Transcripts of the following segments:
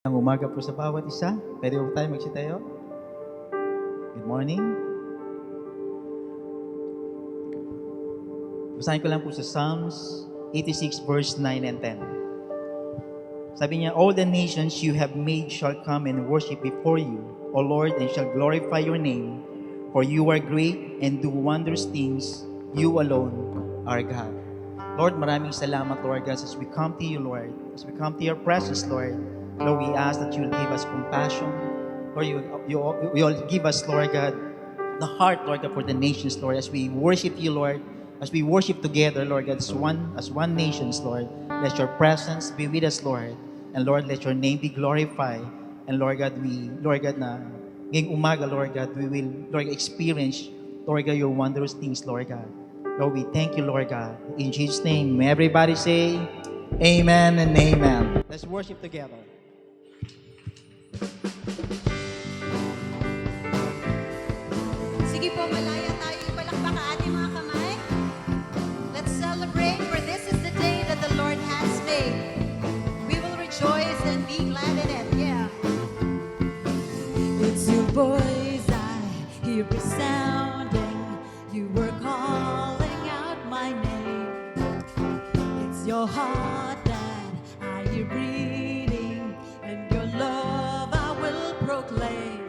Ang umaga po sa bawat isa. Pwede po tayo magsitayo? Good morning. Basahin ko lang po sa Psalms 86 verse 9 and 10. Sabi niya, all the nations you have made shall come and worship before you, O Lord, and shall glorify your name. For you are great and do wondrous things. You alone are God. Lord, maraming salamat, Lord God, as we come to you, Lord. As we come to your presence, Lord. Lord, we ask that you will give us compassion. Lord, you'll give us, Lord God, the heart, Lord God, for the nations, Lord, as we worship you, Lord, as we worship together, Lord God, as one nations, Lord. Let your presence be with us, Lord. And Lord, let your name be glorified. And Lord God, na ngayong umaga, Lord God, we will, Lord, experience, Lord God, your wondrous things, Lord God. Lord, we thank you, Lord God. In Jesus' name, may everybody say, amen and amen. Let's worship together. Sige po, malaya tayo ipalakpak ang ating mga kamay. Let's celebrate, for this is the day that the Lord has made. We will rejoice and be glad in it. Yeah. It's your voice I hear resounding. You were calling out my name. It's your heart that I hear beating, and your love I will proclaim.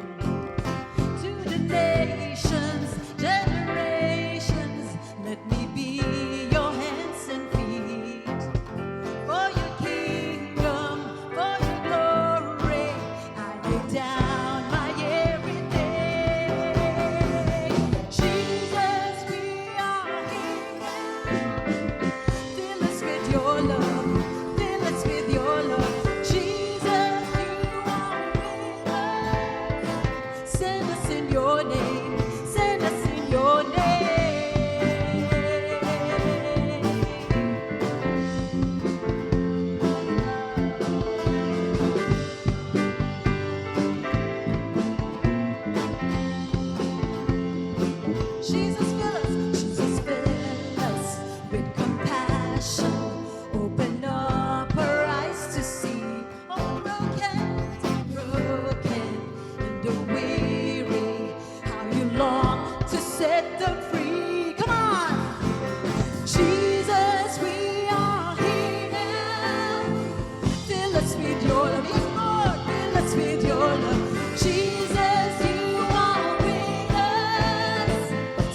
To the nations, generations, let me be your hands and feet. For your kingdom, for your glory, I lay down my everything. Jesus, we are here now. Fill us with your love, fill us with your love. Jesus, you are with us. Send us in your name, send us in your name. Jesus, fill us with compassion. Open up our eyes to see all broken and the weary, how you long to set them free. Come on! Jesus, we are here now. Fill us with your love. Yes, Lord, fill us with your love. Jesus, you are with us.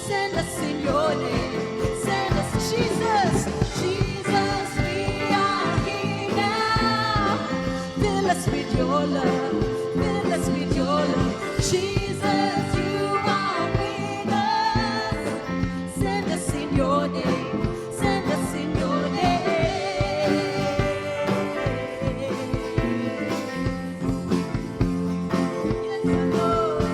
Send us in your name. Send us, Jesus. Jesus, we are here now. Fill us with your love. Fill us with your love. Jesus, you are with us. Send us in your name. Send us in your name. Yes, Lord.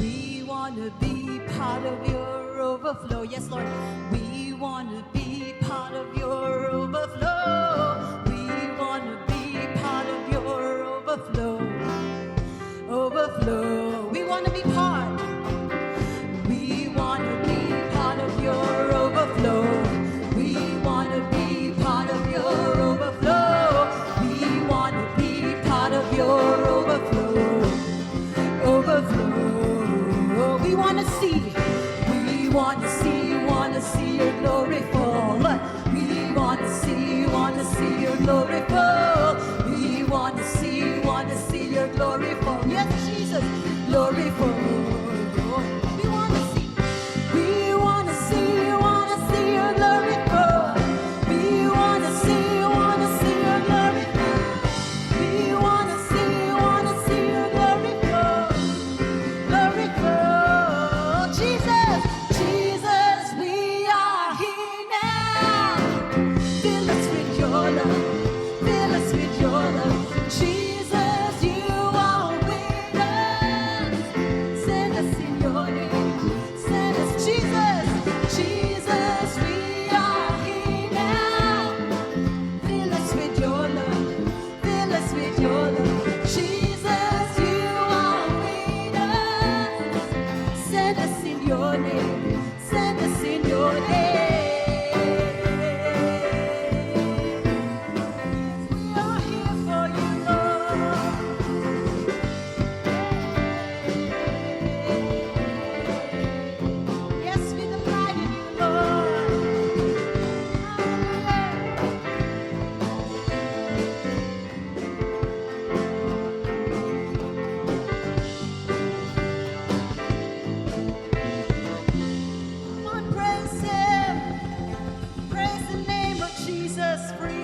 We want to be part of your overflow. Yes, Lord. We want to be part of your overflow. We want to be part of your overflow. Overflow. We want to be part. We want to be part of your overflow. We want to be part of your overflow. We want to be part of your overflow. Overflow. We want to see your glory fall. We want to see your glory fall. We want to see your glory fall. Yes, Jesus, glory fall. We want to see your glory fall. We want to see your glory fall. We want to see your glory fall. Glory fall. Jesus, Jesus, we are here now. Fill us with your love. Fill us with your love. Jesus, you are with us. Send us in your name. Send us, Jesus, Jesus, we are here now. Fill us with your love. Fill us with your love. Jesus, you are with us. Send us in your name.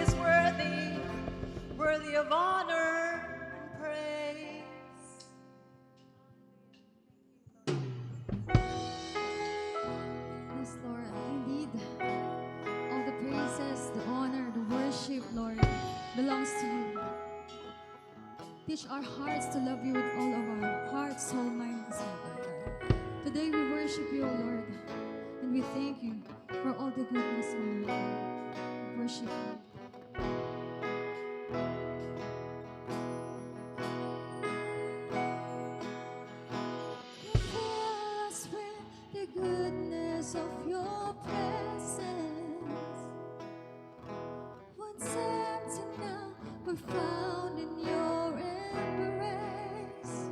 is worthy, worthy of honor and praise. Yes, Lord, indeed, all the praises, the honor, the worship, Lord, belongs to you. Teach our hearts to love you with all of our heart, soul, mind, and strength, Lord God. Today we worship you, O Lord, and we thank you for all the goodness in your life. We worship you. You fill us with the goodness of your presence. Once empty now, we're found in your embrace.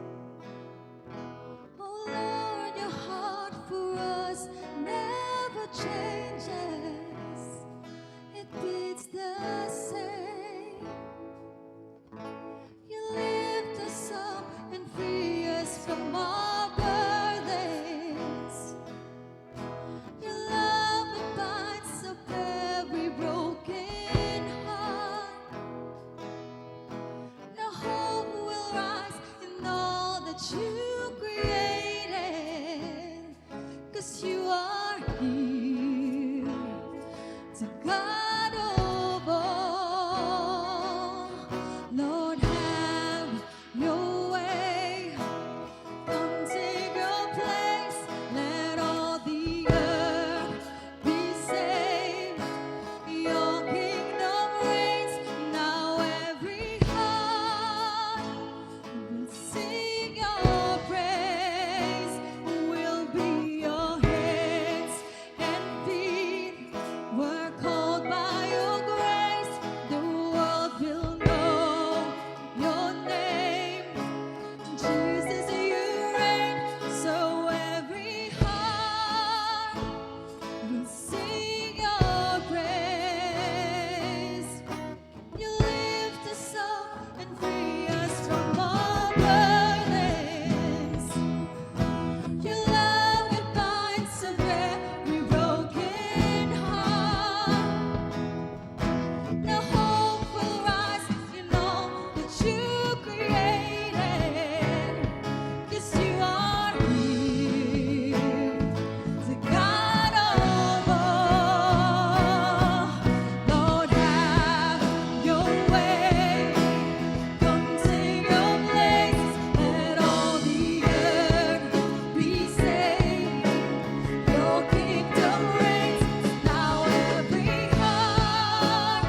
Oh Lord, your heart for us never changes. It beats the same. You lift us up and free us from our burdens. Your love that binds up every broken heart. Now hope will rise in all that you created, 'cause you are here to God of all. Lord, have your way. Come take your place. Let all the earth be saved. Your kingdom reigns. Now every heart will sing your praise. We'll be your hands and feet. We're called by your grace. The world will know your name. Jesus, you reign. So every heart will sing your praise. You lift us up and free us from our burdens. Your love that binds up every broken heart. Now hope will rise in all that you created, 'cause you are here to God of all. Lord, have your way. Come take your place. Let all the earth be saved. Your kingdom reigns. Now every heart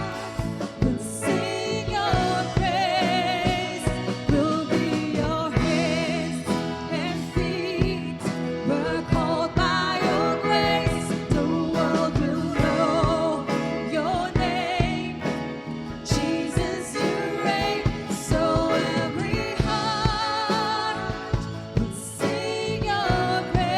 will sing your praise. We'll be your hands and feet. We're called by your grace. The world will know your name. Jesus, you reign. So every heart will sing your praise.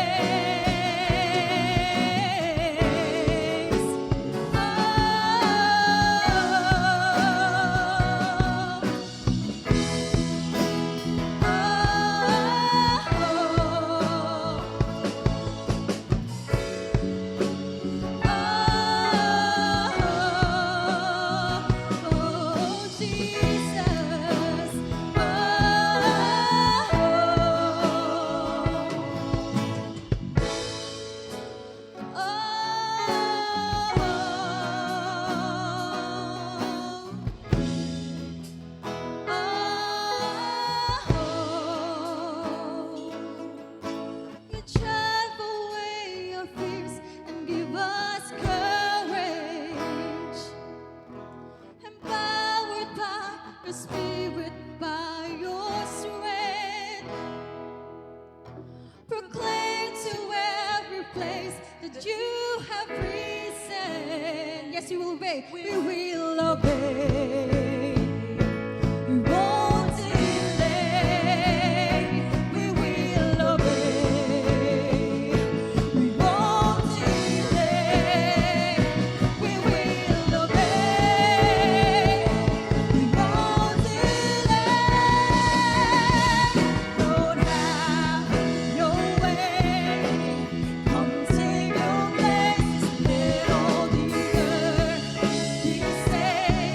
You drive away your fears and give us courage. Empowered by your spirit, by your strength. Proclaim to every place that you have risen. Yes, you will obey. We will obey. We won't delay. We will obey. We won't delay. We will obey. We won't delay. Lord, have your way. Come take your place. Let all the earth be saved.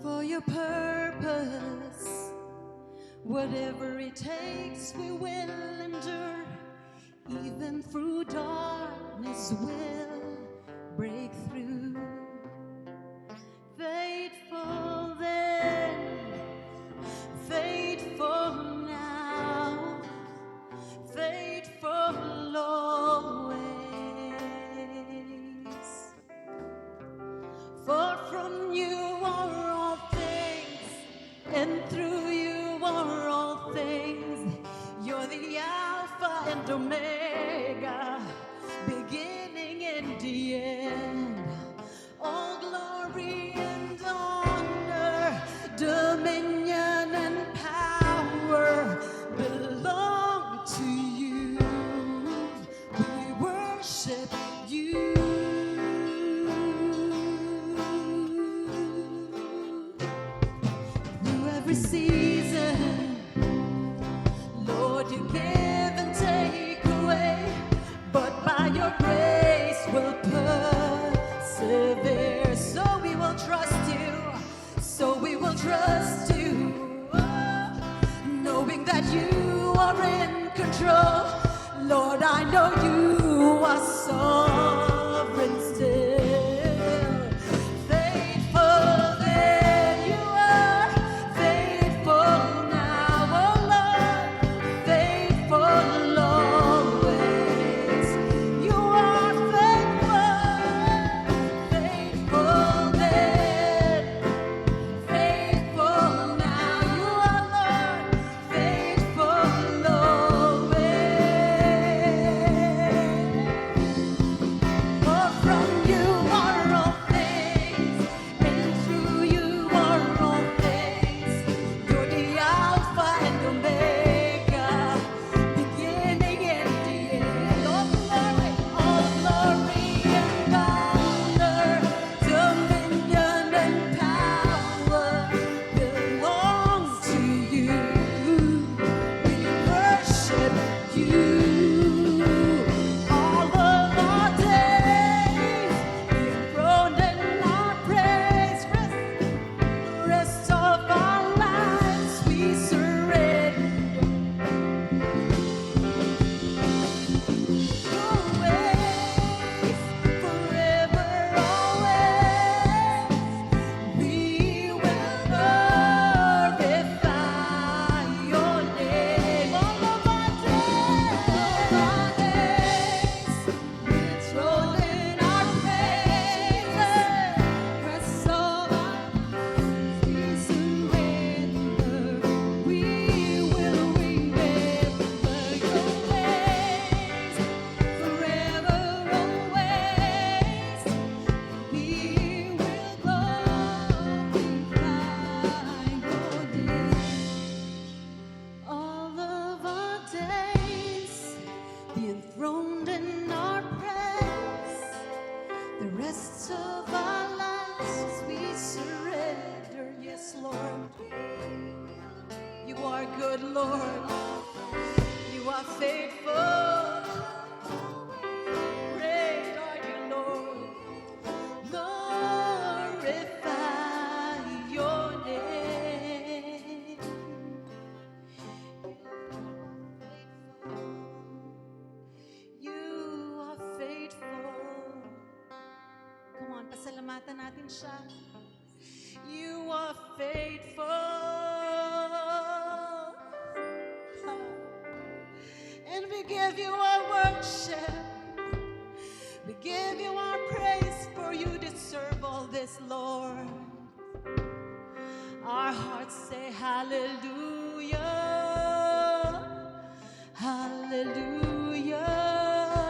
for your purpose. Whatever it takes, we will endure. Even through darkness, we'll break through. Faithful then, faithful now, faithful always. For from you are all things, and through you are all things. You're the Alpha and Omega, beginning and the end. All glory and honor, dominion and power belong to you. We worship you. Through every season, Lord, you give and take away, but by your grace we'll persevere. So we will trust you, so we will trust you, knowing that you are in control. Lord, I know you are sovereign still. Faithful then you are, faithful now, oh Lord, faithful always. You are faithful, faithful then, faithful now. You are Lord, faithful always. For from you are all things, and through you are all things. You're the Alpha and Omega, beginning and the end. All glory and honor, dominion and power belong to you. We worship you. All of our days, enthroned in our praise, rest of our lives we surrender. Your ways, forever, always, we will glorify your name. All of our days, enthroned in our praise, rest of our lives we surrender. We will remember your ways, forever, always. We will glorify your name. All of our days, be enthroned in our praise. The rest of our lives we surrender. Yes, Lord. You are good, Lord. You are faithful. Great are you, Lord. Glorify your name. You are faithful. Come on, pasalamatan natin siya. You are faithful. And we give you our worship. We give you our praise, for you deserve all this, Lord. Our hearts say hallelujah, hallelujah.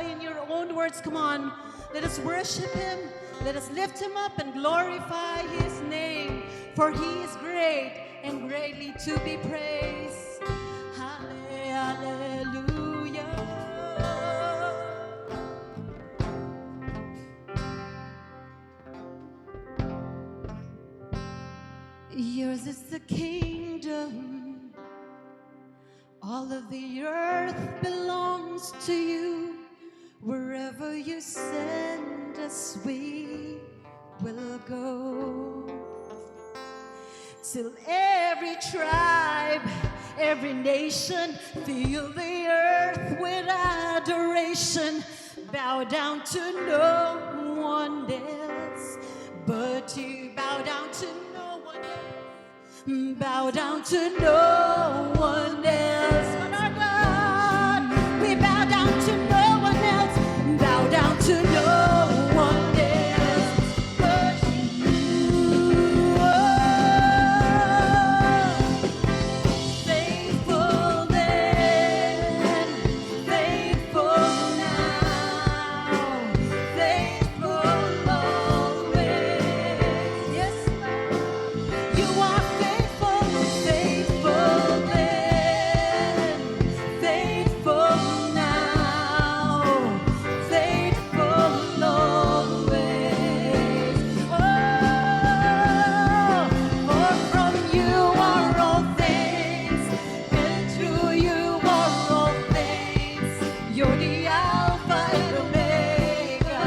In your own words, come on, let us worship him. Let us lift him up and glorify his name, for he is great and greatly to be praised. Hallelujah. Yours is the kingdom, all of the earth belongs to you. Wherever you send us, we will go. Till every tribe, every nation, fill the earth with adoration. Bow down to no one else but you. Bow down to no one else. Bow down to no one else but our God. We bow down to no one else. Bow down to no one else but you. Faithful then, faithful now, faithful always. Yes, you are faithful, faithful then, faithful now, faithful always. Oh, for from you are all things, and through you are all things. You're the Alpha and Omega,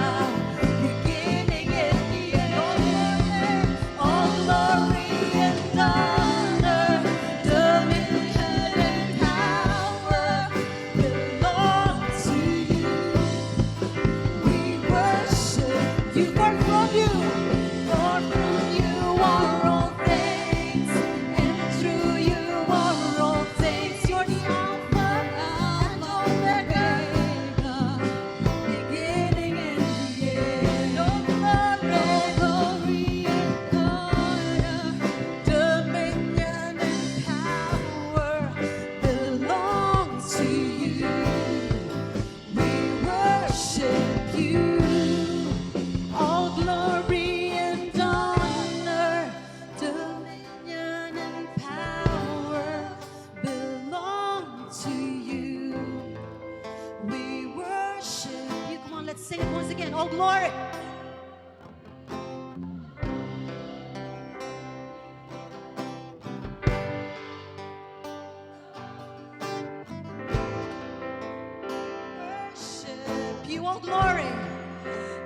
beginning and the end. All glory and honor, dominion and power belong to you. We worship you, for from you are all things, and through you are all things. You're the Alpha and Omega, beginning and the end. All glory and honor, dominion and power belong to you. We worship you. All glory and honor, dominion and power belong to you. We worship you. Come on, let's sing it once again. All glory. Worship you. All glory.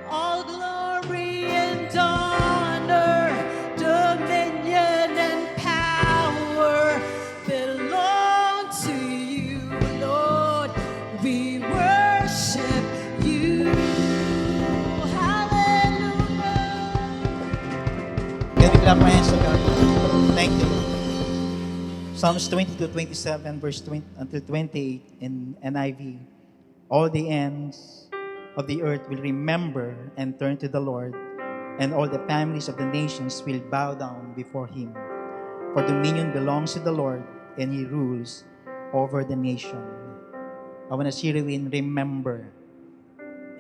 All glory and honor, dominion and power belong to you, Lord. We worship you. Hallelujah. Can we clap our hands to God? Thank you. Psalms 22:27, verse 20 until 28 in NIV. All the ends of the earth will remember and turn to the Lord, and all the families of the nations will bow down before Him. For dominion belongs to the Lord, and He rules over the nation. I want to zero in remember.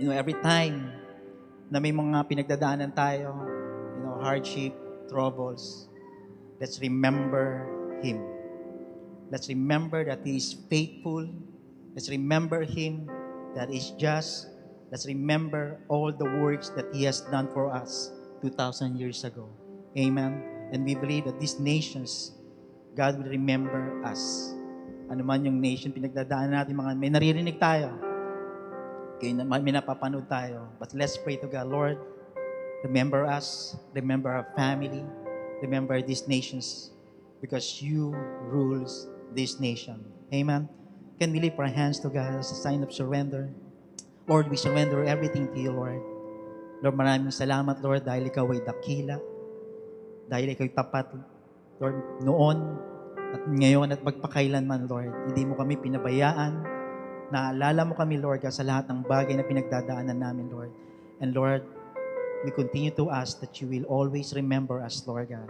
Every time na may mga pinagdadaanan tayo, hardship, troubles, let's remember Him. Let's remember that He is faithful. Let's remember Him that is just. Let's remember all the works that He has done for us 2,000 years ago. Amen. And we believe that these nations, God will remember us. Ano man yung nation pinagdadaanan natin, may naririnig tayo. May napapanood tayo. But let's pray to God. Lord, remember us. Remember our family. Remember these nations. Because You rules this nation. Amen. Can we lift our hands to God as a sign of surrender? Lord, we surrender everything to You, Lord. Lord, maraming salamat, Lord, dahil Ikaw ay dakila. Dahil Ikaw ay tapat, Lord, noon at ngayon at magpakailanman, Lord. Hindi Mo kami pinabayaan. Naalala Mo kami, Lord, sa lahat ng bagay na pinagdadaanan namin, Lord. And Lord, we continue to ask that You will always remember us, Lord God.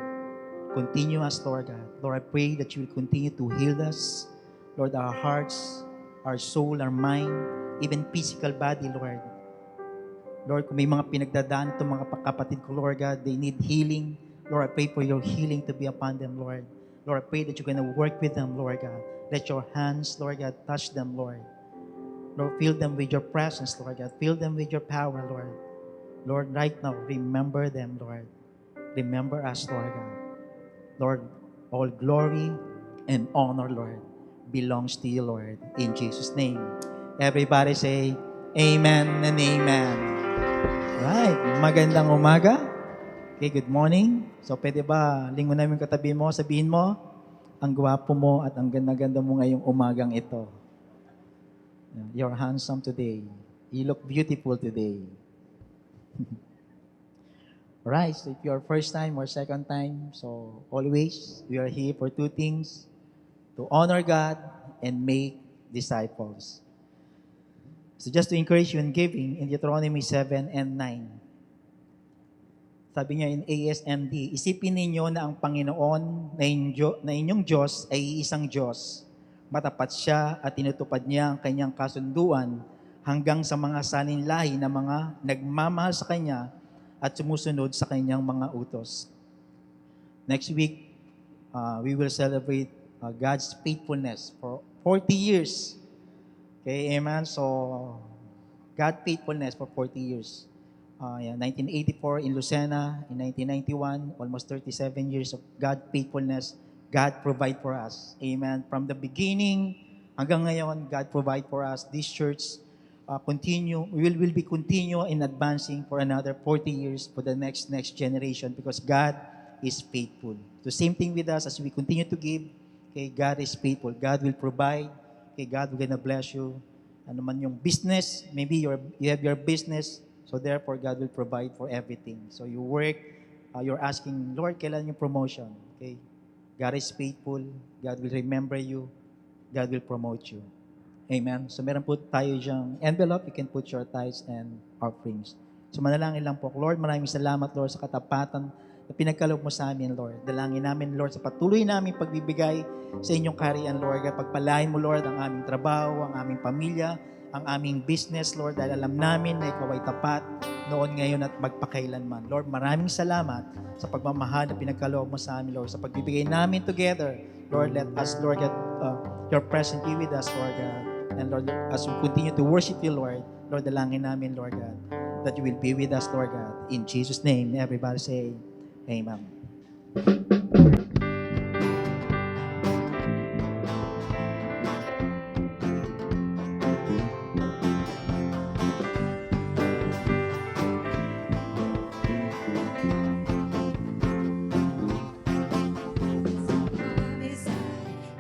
Continue us, Lord God. Lord, I pray that You will continue to heal us. Lord, our hearts, our soul, our mind, even physical body, Lord. Lord, kung may mga pinagdadaan itong mga kapatid ko, Lord God, they need healing. Lord, I pray for Your healing to be upon them, Lord. Lord, I pray that You're going to work with them, Lord God. Let Your hands, Lord God, touch them, Lord. Lord, fill them with Your presence, Lord God. Fill them with Your power, Lord. Lord, right now, remember them, Lord. Remember us, Lord God. Lord, all glory and honor, Lord, belongs to You, Lord. In Jesus' name. Everybody say, Amen and Amen. Right. Magandang umaga. Okay, good morning. So pwede ba lingunan mo yung katabi mo, sabihin mo, ang gwapo mo at ang ganda-ganda mo ngayong umagang ito. You're handsome today. You look beautiful today. Alright, so if you're first time or second time, so always we are here for two things, to honor God and make disciples. So just to encourage you in giving, in Deuteronomy 7 and 9, sabi niya in ASMD, isipin ninyo na ang Panginoon na inyong Diyos ay isang Diyos. Matapat siya at tinutupad niya ang kanyang kasunduan hanggang sa mga saninlahi na mga nagmamahal sa Kanya at sumusunod sa Kanyang mga utos. Next week, we will celebrate God's faithfulness for 40 years. Okay, amen? So, God's faithfulness for 40 years. 1984 in Lucena, in 1991, almost 37 years of God's faithfulness. God provide for us. Amen. From the beginning hanggang ngayon, God provide for us. This church will be continue in advancing for another 40 years for the next generation because God is faithful. The same thing with us as we continue to give. Okay, God is faithful. God will provide. Okay, God will gonna bless you. Ano man yung business, maybe you have your business. So therefore, God will provide for everything. So you work, you're asking, Lord, kailan yung promotion? Okay? God is faithful. God will remember you. God will promote you. Amen. So meron po tayo diyang envelope. You can put your tithes and offerings. So manalangin lang po. Lord, maraming salamat, Lord, sa katapatan na pinagkaloob mo sa amin, Lord. Dalangin namin, Lord, sa patuloy namin pagbibigay sa inyong kaharian, Lord. Pagpalain mo, Lord, ang aming trabaho, ang aming pamilya, ang aming business, Lord, dahil alam namin na ikaw ay tapat noon, ngayon at magpakailanman. Lord, maraming salamat sa pagmamahal na pinagkaloob mo sa amin, Lord. Sa pagbibigay namin together, Lord, let us, Lord God, your presence be with us, Lord God. And Lord, as we continue to worship you, Lord, dalangin namin, Lord God, that you will be with us, Lord God. In Jesus' name, everybody say, Amen.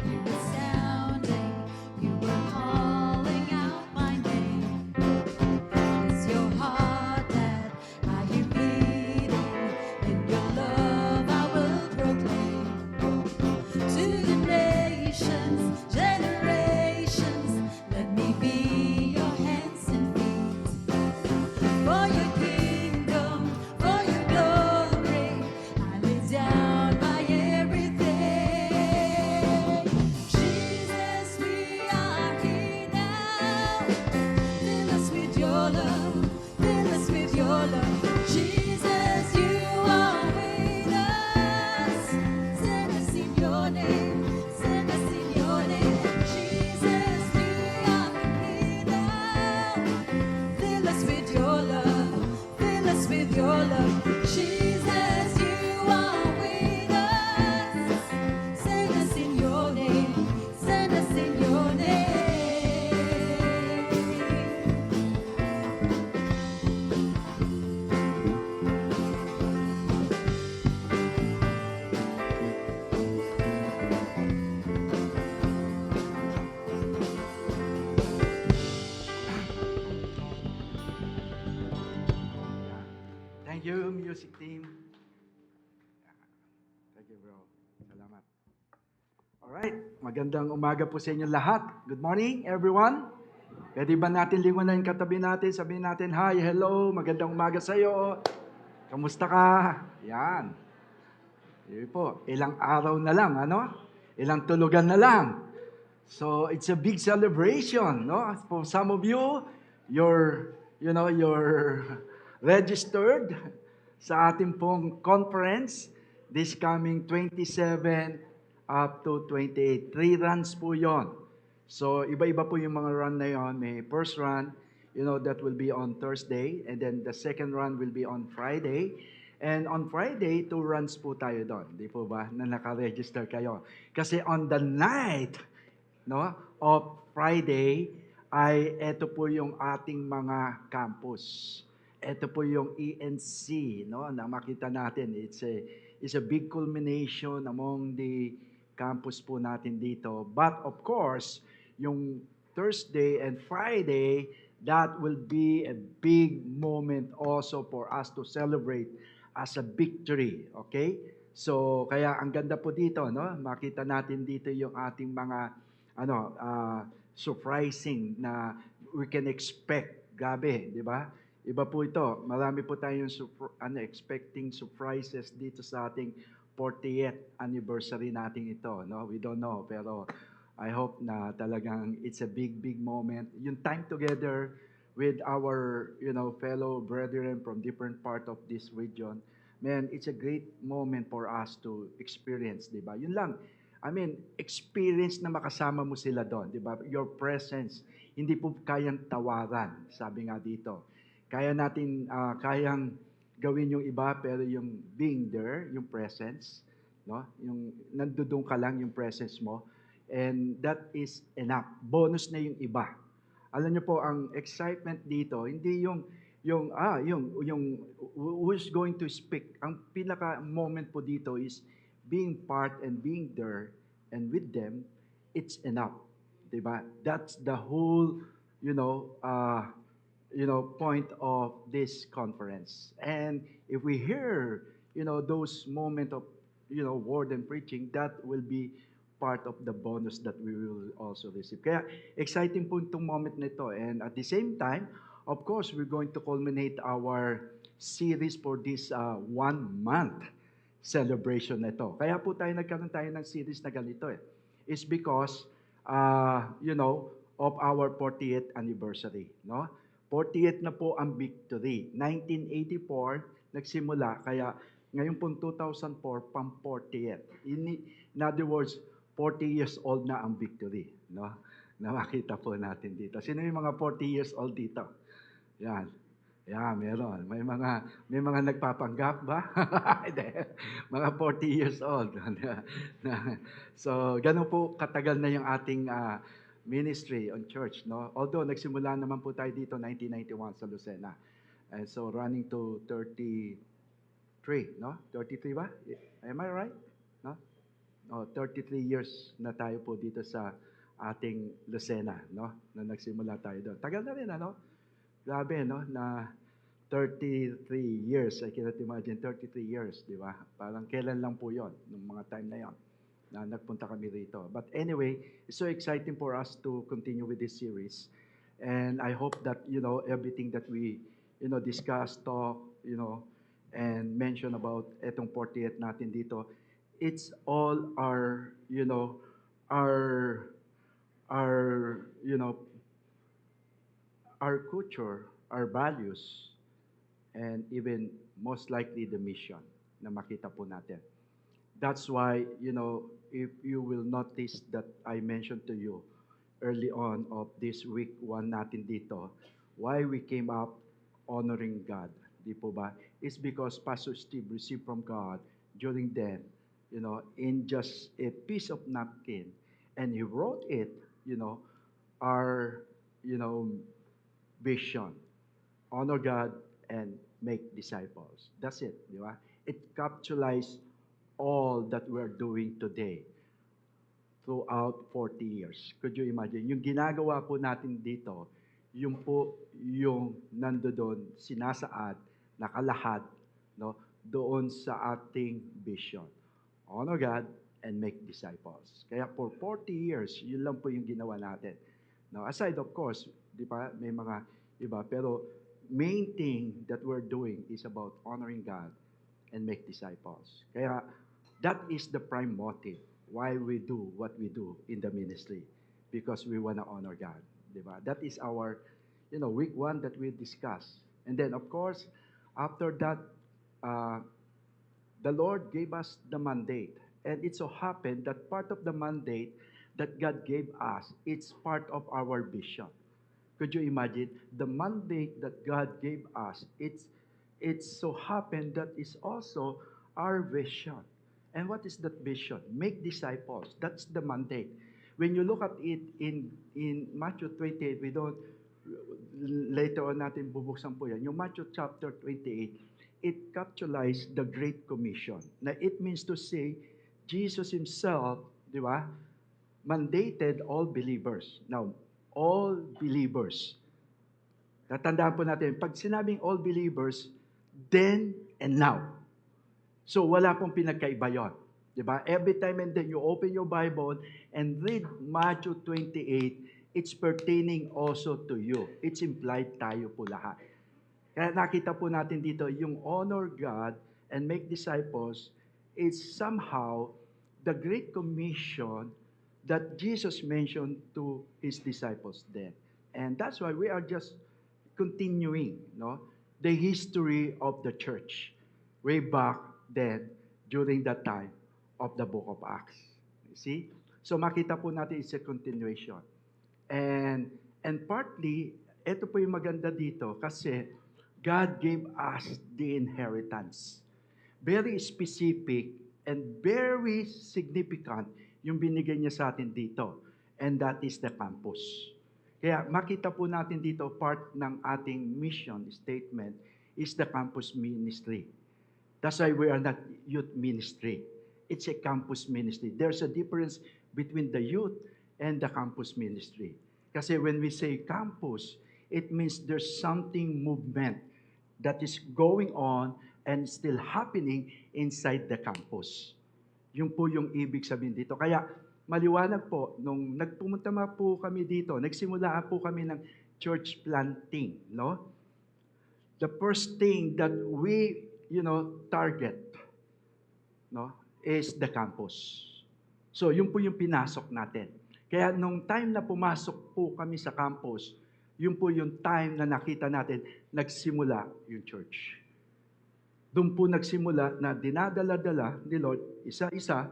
You were sounding, you were calling out my name. It's your heart that I hear beating, in your love I will proclaim. To the nations, generations, let me be your hands and feet. For your kingdom, for your glory, I lay down my everything. Jesus, we are here now. Fill us with your love, fill us with your love. Jesus, you are with us. Send us in your name, send us in your name. Jesus, we are here now. Fill us with your love, fill us with your love. Jesus, you are with us. Send us in your name, send us in your name. Thank you, music team. Thank you, bro. Salamat. Alright, magandang umaga po sa inyo lahat. Good morning, everyone. Pwede ba natin lingunan yung katabi natin? Sabihin natin, hi, hello, magandang umaga sa iyo. Kamusta ka? Yan. Yun po, ilang araw na lang, ano? Ilang tulugan na lang. So, it's a big celebration, no? For some of you, you're registered sa ating pong conference this coming 27 up to 28. 3 runs po yon. So, iba-iba po yung mga run na yon. May first run, that will be on Thursday. And then the second run will be on Friday. And on Friday, 2 runs po tayo doon. Di po ba? Na naka-register kayo. Kasi on the night, of Friday, ay eto po yung ating mga campus. Ito po yung ENC, no, na makita natin. It's a big culmination among the campus po natin dito. But of course, yung Thursday and Friday, that will be a big moment also for us to celebrate as a victory, okay? So, kaya ang ganda po dito, no? Makita natin dito yung ating mga surprising na we can expect. Grabe, di ba? Iba po ito. Marami po tayong expecting surprises dito sa ating 40th anniversary natin ito. No? We don't know, pero I hope na talagang it's a big, big moment. Yung time together with our, fellow brethren from different part of this region, man, it's a great moment for us to experience, di ba? Yun lang. I mean, experience na makasama mo sila doon, di ba? Your presence, hindi po kayang tawaran, sabi nga dito. Kaya natin, kayang gawin yung iba, pero yung being there, yung presence, no? Yung nandoon ka lang, yung presence mo, and that is enough. Bonus na yung iba. Alam niyo po, ang excitement dito, hindi yung who's going to speak. Ang pinaka moment po dito is being part and being there and with them, it's enough. Diba? That's the whole, point of this conference. And if we hear, those moment of, word and preaching, that will be part of the bonus that we will also receive. Kaya exciting po itong moment nito. And at the same time, of course, we're going to culminate our series for this 1 month celebration na ito. Kaya po nagkaroon tayo ng series na ganito eh. It's because, of our 40th anniversary. No? 40th na po ang victory. 1984, nagsimula, kaya ngayon po 2004, pang 40th. In other words, 40 years old na ang victory. No? Na makita po natin dito. Sino yung mga 40 years old dito? Yan. Yeah, meron. May mga nagpapanggap ba? Mga 40 years old. So, ganun po katagal na yung ating ministry on church, no? Although nagsimula naman po tayo dito 1991 sa Lucena. And so running to 33, no? 33 ba? Am I right? No? 33 years na tayo po dito sa ating Lucena, no? Na nagsimula tayo doon. Tagal na rin, ano? Grabe, no? Na 33 years. I cannot imagine 33 years, di ba? Parang kailan lang po yon nung mga time na yon na nagpunta kami rito. But anyway, it's so exciting for us to continue with this series. And I hope that, everything that we, discuss, talk, and mention about etong 40th natin dito, it's all our, our culture, our values, and even most likely the mission na makita po natin. That's why, if you will notice that I mentioned to you early on of this week 1 natin dito, why we came up honoring God, di po ba? It's because Pastor Steve received from God during then, in just a piece of napkin, and he wrote it, our, vision, honor God and make disciples. That's it, di ba? It capitalized all that we're doing today throughout 40 years. Could you imagine? Yung ginagawa po natin dito, yung po yung nandoon, sinasaad, nakalahad, no, doon sa ating vision. Honor God and make disciples. Kaya for 40 years, yun lang po yung ginawa natin. Now, aside of course, di ba, may mga iba, pero main thing that we're doing is about honoring God and make disciples. Kaya that is the prime motive why we do what we do in the ministry, because we want to honor God. Diba? That is our, week 1 that we discuss. And then, of course, after that, the Lord gave us the mandate. And it so happened that part of the mandate that God gave us, it's part of our vision. Could you imagine? The mandate that God gave us, it's so happened that it's also our vision. And what is that vision? Make disciples. That's the mandate. When you look at it in Matthew 28, later on natin bubuksan po yan. Yung Matthew chapter 28, it capitalized the Great Commission. Na it means to say, Jesus Himself, di ba, mandated all believers. Now, all believers. Tatandaan po natin, pag sinabing all believers, then and now. So, wala pong pinagkaiba yun. Diba? Every time and then you open your Bible and read Matthew 28, it's pertaining also to you. It's implied tayo po lahat. Kaya nakita po natin dito, yung honor God and make disciples is somehow the Great Commission that Jesus mentioned to His disciples then. And that's why we are just continuing, no, the history of the church way back then during that time of the book of Acts. You see? So makita po natin it's a continuation. And partly, ito po yung maganda dito kasi God gave us the inheritance. Very specific and very significant yung binigay niya sa atin dito. And that is the campus. Kaya makita po natin dito, part ng ating mission statement is the campus ministry. That's why we are not youth ministry. It's a campus ministry. There's a difference between the youth and the campus ministry. Kasi when we say campus, it means there's something movement that is going on and still happening inside the campus. Yun po yung ibig sabihin dito. Kaya maliwanag po, nung nagpumunta po kami dito, nagsimula po kami ng church planting, no? The first thing that we, target, no, is the campus. So, yun po yung pinasok natin. Kaya nung time na pumasok po kami sa campus, yun po yung time na nakita natin, nagsimula yung church. Doon po nagsimula na dinadala-dala ni Lord, isa-isa,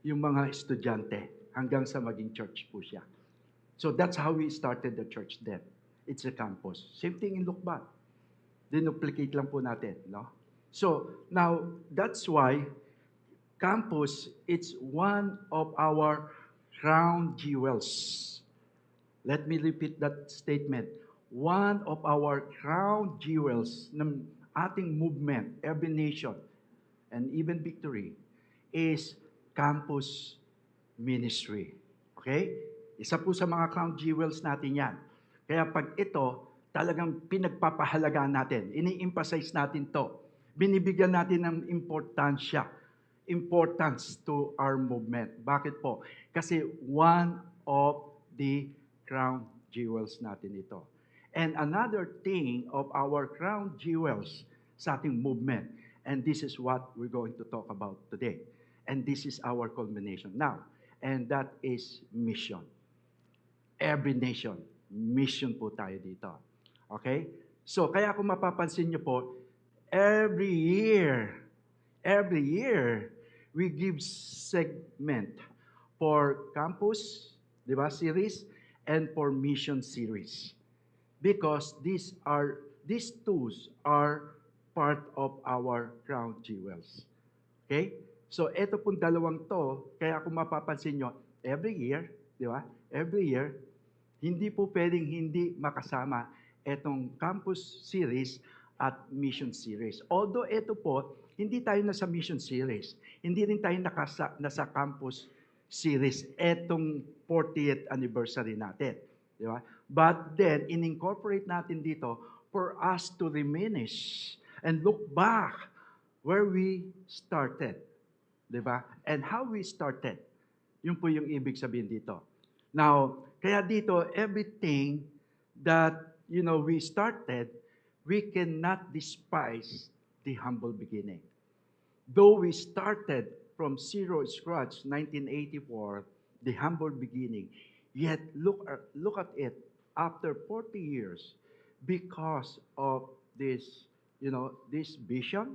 yung mga estudyante hanggang sa maging church po siya. So that's how we started the church then. It's a campus. Same thing in Lukban. Dinuplicate lang po natin, no? So now, that's why campus, it's one of our crown jewels. Let me repeat that statement. One of our crown jewels ng ating movement, every nation, and even victory, is campus ministry. Okay? Isa po sa mga crown jewels natin yan. Kaya pag ito, talagang pinagpapahalagaan natin. Ini-emphasize natin to. Binibigyan natin ng importance to our movement. Bakit po? Kasi one of the crown jewels natin ito. And another thing of our crown jewels sa ating movement, and this is what we're going to talk about today. And this is our culmination now. And that is mission. Every nation, mission po tayo dito. Okay? So, kaya kung mapapansin nyo po, every year, we give segment for campus, di ba, series, and for mission series. Because these tools are part of our crown jewels. Okay? So, ito pong dalawang to, kaya kung mapapansin nyo, every year, di ba? Every year, hindi po pwedeng hindi makasama itong campus series at mission series. Although ito po, hindi tayo nasa mission series. Hindi rin tayo nasa campus series etong 40th anniversary natin. Di ba? But then, in-incorporate natin dito for us to reminisce and look back where we started. Di ba? And how we started. Yun po yung ibig sabihin dito. Now, kaya dito, everything that, we started, we cannot despise the humble beginning. Though we started from zero scratch, 1984, the humble beginning, yet look at it after 40 years because of this, this vision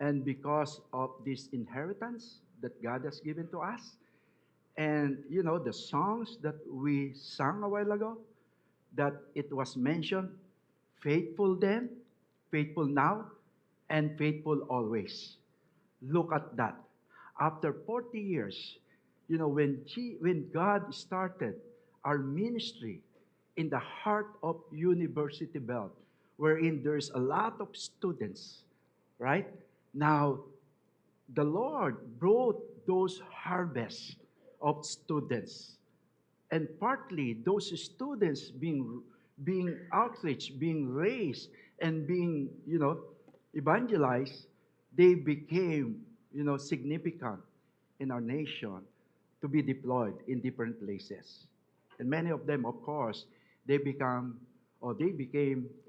and because of this inheritance that God has given to us. And, the songs that we sang a while ago, that it was mentioned, faithful then, faithful now, and faithful always. Look at that. After 40 years, when God started our ministry, in the heart of University Belt, wherein there's a lot of students, right? Now, the Lord brought those harvests of students. And partly those students being outreached, being raised, and being, evangelized, they became, significant in our nation to be deployed in different places. And many of them, of course, they became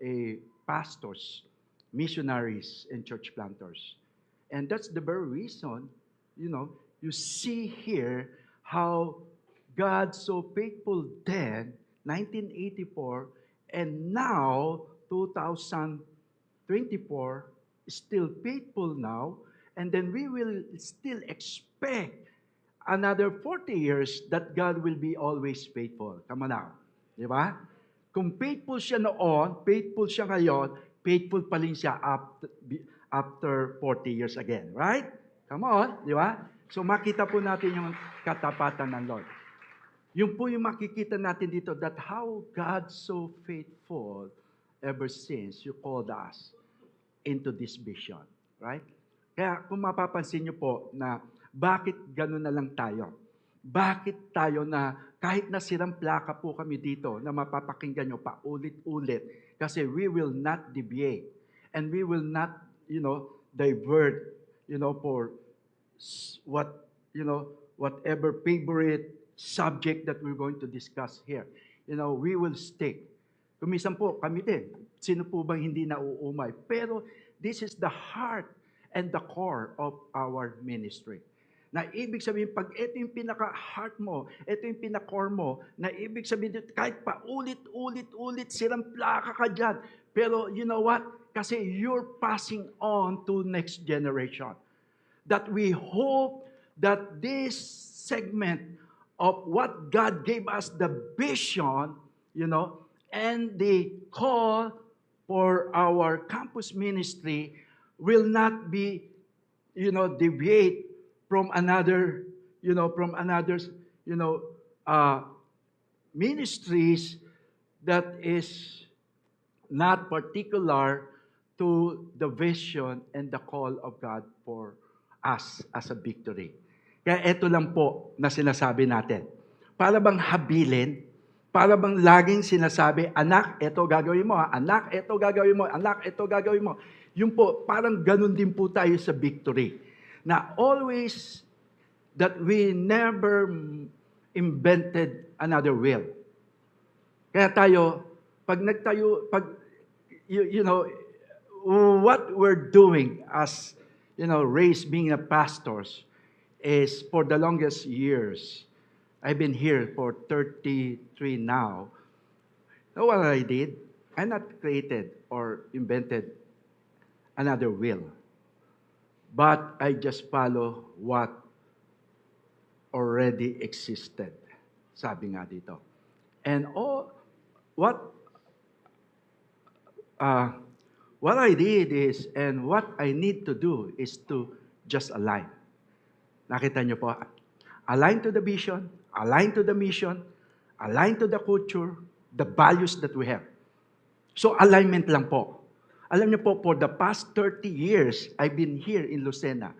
a pastors, missionaries, and church planters. And that's the very reason, you see here how God so faithful then, 1984, and now, 2024, still faithful now, and then we will still expect another 40 years that God will be always faithful. Come on now. Di ba? Kung faithful siya noon, faithful siya ngayon, faithful pa rin siya after 40 years again. Right? Come on. Di ba? So makita po natin yung katapatan ng Lord. Yung po yung makikita natin dito that how God so faithful ever since you called us into this vision. Right? Kaya kung mapapansin nyo po na bakit gano'n na lang tayo? Bakit tayo na kahit na sirang plaka po kami dito na mapapakinggan nyo pa ulit-ulit kasi we will not deviate and we will not, divert, for whatever favorite subject that we're going to discuss here. We will stick. Kumisan po, kami din. Sino po bang hindi nauumay? Pero this is the heart and the core of our ministry. Na ibig sabihin, pag ito yung pinaka-heart mo, ito yung pinaka-core mo, na ibig sabihin, kahit pa ulit-ulit, sirang plaka ka dyan. Pero you know what? Kasi you're passing on to next generation. That we hope that this segment of what God gave us, the vision, and the call for our campus ministry will not be, deviate from another, ministries that is not particular to the vision and the call of God for us as a victory. Kaya ito lang po na sinasabi natin. Para bang habilin, para bang laging sinasabi, anak, ito gagawin mo, anak, ito gagawin mo, anak, ito gagawin mo. Yung po, parang ganun din po tayo sa victory. Na always that we never invented another will. Kaya tayo, pag what we're doing as, raised being a pastors is for the longest years. I've been here for 33 now. Know what I did? I not created or invented another will. But I just follow what already existed. Sabi nga dito. And what I did is, and what I need to do is to just align. Nakita niyo po? Align to the vision, align to the mission, align to the culture, the values that we have. So alignment lang po. Alam niyo po, for the past 30 years, I've been here in Lucena.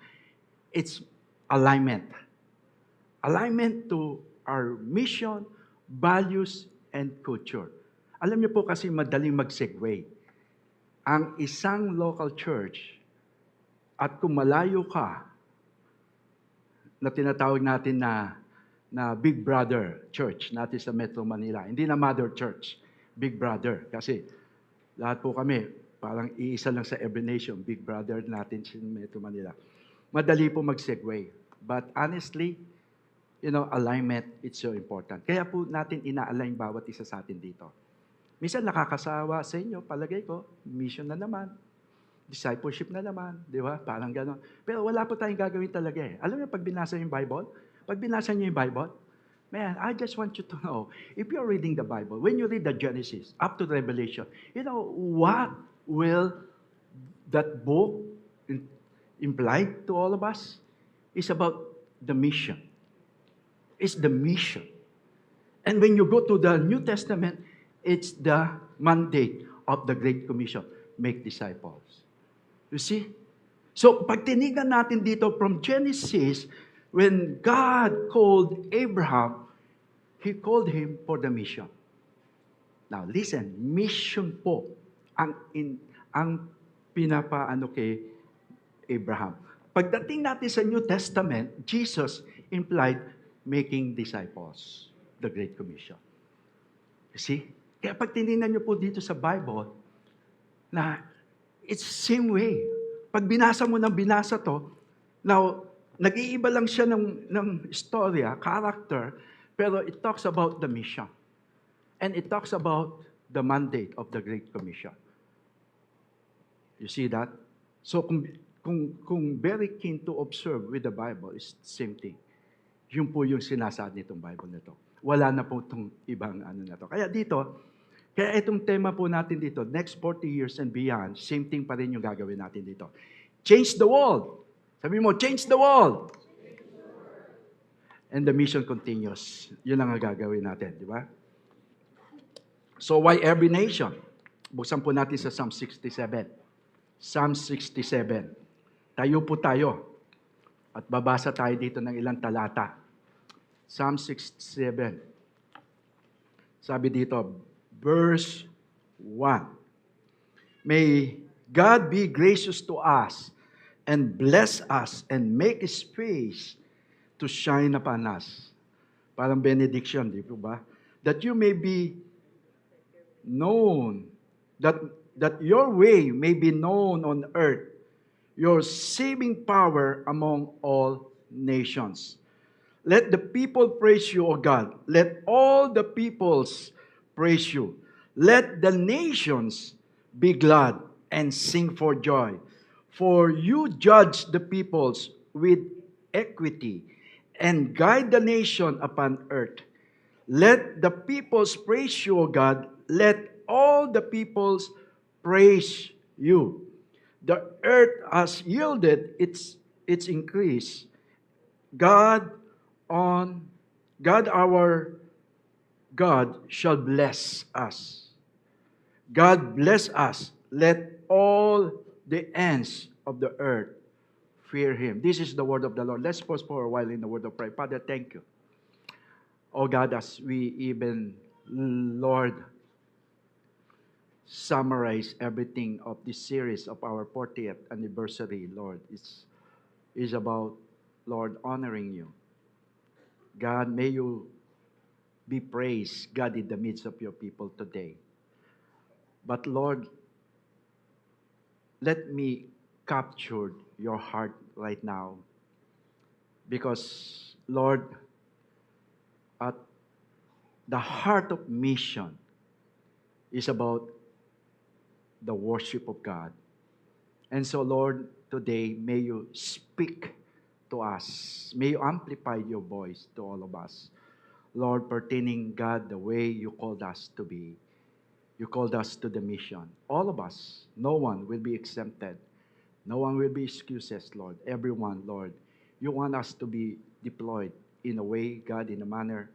It's alignment. Alignment to our mission, values, and culture. Alam niyo po kasi madaling mag-segue. Ang isang local church, at kung malayo ka, na tinatawag natin na Big Brother Church natin sa Metro Manila. Hindi na Mother Church, Big Brother. Kasi lahat po kami, parang iisa lang sa every nation, Big Brother natin sa Metro Manila. Madali po mag-segue. But honestly, alignment, it's so important. Kaya po natin ina-align bawat isa sa atin dito. Minsan nakakasawa sa inyo, palagay ko, mission na naman, discipleship na naman, di ba? Parang gano'n. Pero wala po tayong gagawin talaga eh. Alam niyo, pag binasa niyo yung Bible, man, I just want you to know, if you're reading the Bible, when you read the Genesis up to Revelation, what will that book imply to all of us? It's about the mission. It's the mission. And when you go to the New Testament, It's the mandate of the Great Commission. Make disciples. You see? So, pag tinignan natin dito from Genesis, when God called Abraham, He called him for the mission. Now, listen, mission po ang pinapaano kay Abraham. Pagdating natin sa New Testament, Jesus implied making disciples, the Great Commission. You see? Kaya pag tinignan niyo po dito sa Bible, na it's same way. Pag binasa mo ng binasa to, now, nag-iiba lang siya ng istorya, character, pero it talks about the mission. And it talks about the mandate of the Great Commission. You see that? So, kung very keen to observe with the Bible, it's the same thing. Yun po yung sinasaad nitong Bible nito. Wala na po itong ibang ano na to. Kaya itong tema po natin dito, next 40 years and beyond, same thing pa rin yung gagawin natin dito. Change the world. Sabi mo, change the world. And the mission continues. Yun ang gagawin natin, di ba? So why every nation? Buksan po natin sa Psalm 67. Psalm 67. Tayo po tayo. At babasa tayo dito ng ilang talata. Psalm 67. Sabi dito, verse 1. May God be gracious to us and bless us and make His face to shine upon us. Parang benediction, di po ba? That you may be known, that your way may be known on earth, your saving power among all nations. Let the people praise you, O God. Let all the peoples praise you. Let the nations be glad and sing for joy. For you judge the peoples with equity and guide the nation upon earth. Let the peoples praise you, O God. Let all the peoples praise you. The earth has yielded its increase. God our God shall bless us. God bless us. Let all the ends of the earth fear Him. This is the word of the Lord. Let's pause for a while in the word of prayer. Father, thank you. Oh God, as we even, Lord, summarize everything of this series of our 40th anniversary, Lord, is about, Lord, honoring you. God, may you be praised, God, in the midst of your people today. But Lord, let me capture your heart right now. Because, Lord, at the heart of mission is about the worship of God. And so, Lord, today, may you speak to us. May you amplify your voice to all of us. Lord, pertaining, God, the way you called us to be. You called us to the mission. All of us, no one will be exempted. No one will be excuses, Lord. Everyone, Lord, you want us to be deployed in a way, God, in a manner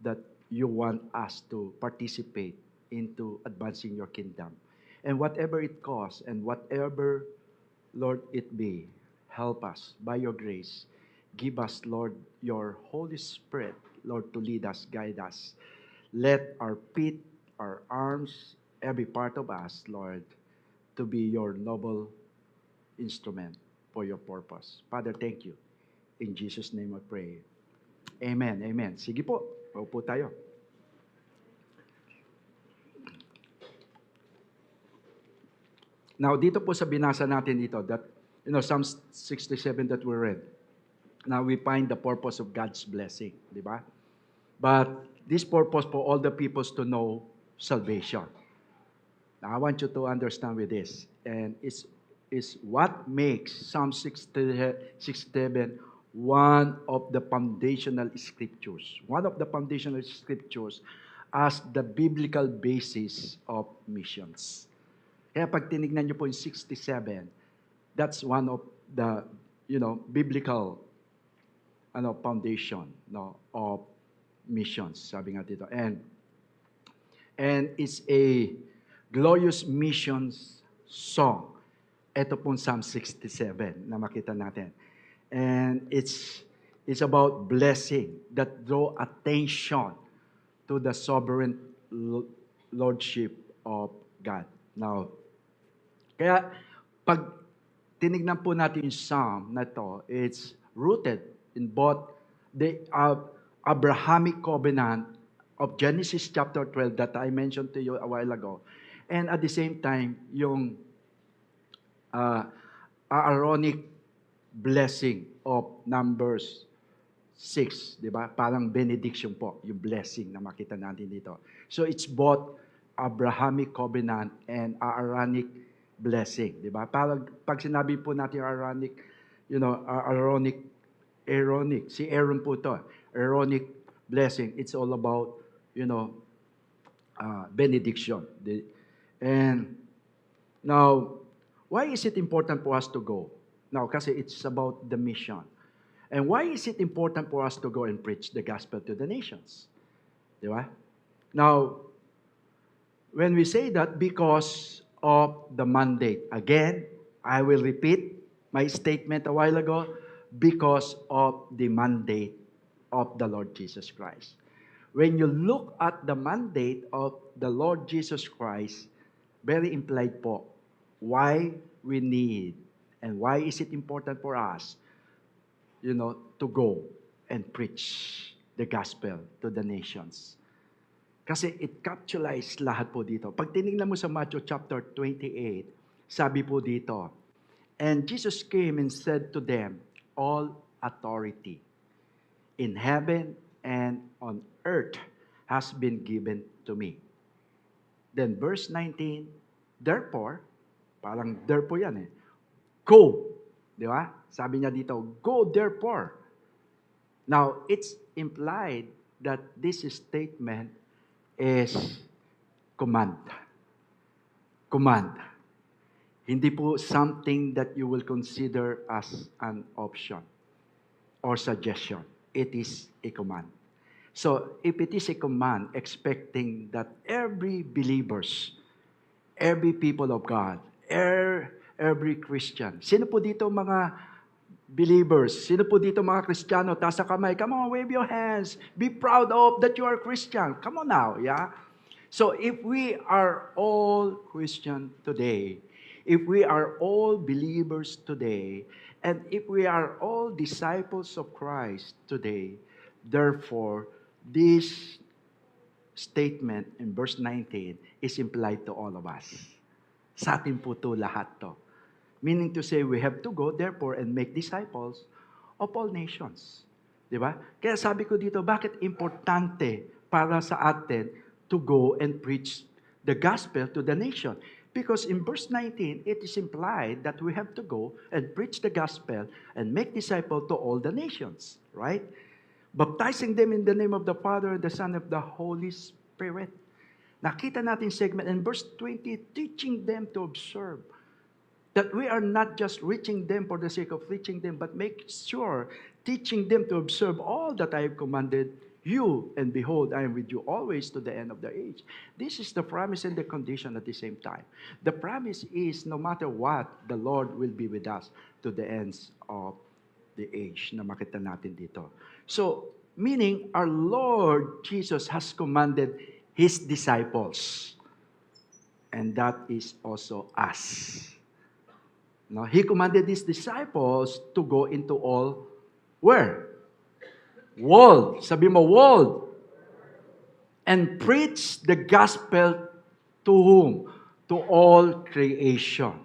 that you want us to participate into advancing your kingdom. And whatever it costs and whatever, Lord, it be, help us by your grace. Give us, Lord, your Holy Spirit, Lord, to lead us, guide us. Let our feet, our arms, every part of us, Lord, to be your noble instrument for your purpose. Father, thank you. In Jesus' name I pray. Amen. Amen. Sige po. Paupo tayo. Now, dito po sa binasa natin dito, that, Psalm 67 that we read, now we find the purpose of God's blessing, di ba? But this purpose for all the peoples to know salvation. Now, I want you to understand with this, and it's what makes Psalm 67 one of the foundational scriptures. One of the foundational scriptures as the biblical basis of missions. Kaya pag tinignan niyo po yung 67, that's one of the, biblical foundation of missions, sabi nga dito. And it's a glorious missions song. Ito pong Psalm 67 na makita natin. And it's about blessing that draw attention to the sovereign lordship of God. Now, kaya pag tinignan po natin yung Psalm na to, it's rooted in both the Abrahamic covenant of Genesis chapter 12 that I mentioned to you a while ago, and at the same time, yung Aaronic blessing of Numbers 6, di ba? Parang benediction po, yung blessing na makita natin dito. So it's both Abrahamic covenant and Aaronic blessing, di ba? Parang pag sinabi po natin Aaronic, Aaronic, si Aaron po to, Aaronic blessing, it's all about, benediction. And now, why is it important for us to go? Now, kasi it's about the mission. And why is it important for us to go and preach the gospel to the nations? Di ba? Now, when we say that, because of the mandate. Again, I will repeat my statement a while ago, because of the mandate of the Lord Jesus Christ. When you look at the mandate of the Lord Jesus Christ, very implied po, why we need and why is it important for us, to go and preach the gospel to the nations. Kasi it capitalizes lahat po dito. Pag tinignan mo sa Matthew chapter 28, sabi po dito, and Jesus came and said to them, all authority in heaven and on earth has been given to me. Then verse 19, therefore, parang therefore yan go. Di ba? Sabi niya dito, go therefore. Now, it's implied that this statement is command. Command. Hindi po something that you will consider as an option or suggestion. It is a command. So, if it is a command, expecting that every believers, every people of God, every Christian, sino po dito mga believers? Sino po dito mga Kristiyano? Taas sa kamay. Come on, wave your hands. Be proud of that you are Christian. Come on now, yeah? So, if we are all Christian today, if we are all believers today, and if we are all disciples of Christ today, therefore, this statement in verse 19 is implied to all of us. Sa atin po to lahat to. Meaning to say, we have to go, therefore, and make disciples of all nations. Di ba? Kaya sabi ko dito, bakit importante para sa atin to go and preach the gospel to the nation? Because in verse 19, it is implied that we have to go and preach the gospel and make disciples to all the nations. Right? Baptizing them in the name of the Father, the Son, of the Holy Spirit. Nakita natin segment in verse 20, teaching them to observe. That we are not just reaching them for the sake of reaching them, but make sure, teaching them to observe all that I have commanded you, and behold, I am with you always to the end of the age. This is the promise and the condition at the same time. The promise is, no matter what, the Lord will be with us to the ends of the age na makita natin dito. So, meaning, our Lord Jesus has commanded His disciples. And that is also us. Now, He commanded His disciples to go into all, where? World. Sabi mo, world. And preach the gospel to whom? To all creation.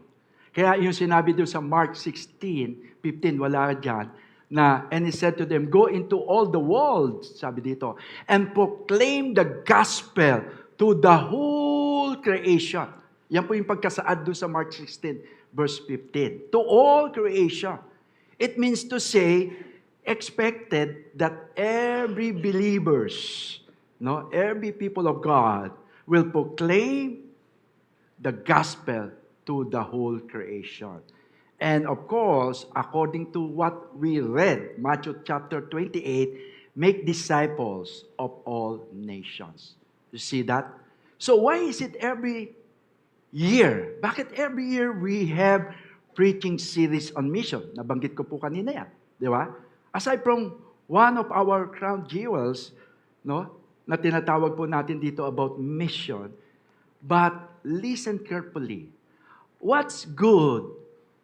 Kaya yung sinabi doon sa Mark 16:15, wala dyan, na, and He said to them, go into all the world, sabi dito, and proclaim the gospel to the whole creation. Yan po yung pagkasaad doon sa Mark 16, verse 15. To all creation. It means to say, expected that every believers, every people of God will proclaim the gospel to the whole creation. And of course, according to what we read, Matthew chapter 28, make disciples of all nations. You see that? So why is it every year? Bakit every year we have preaching series on mission? Nabanggit ko po kanina yan. Di ba? Aside from one of our crown jewels, no, na tinatawag po natin dito about mission, but listen carefully. What's good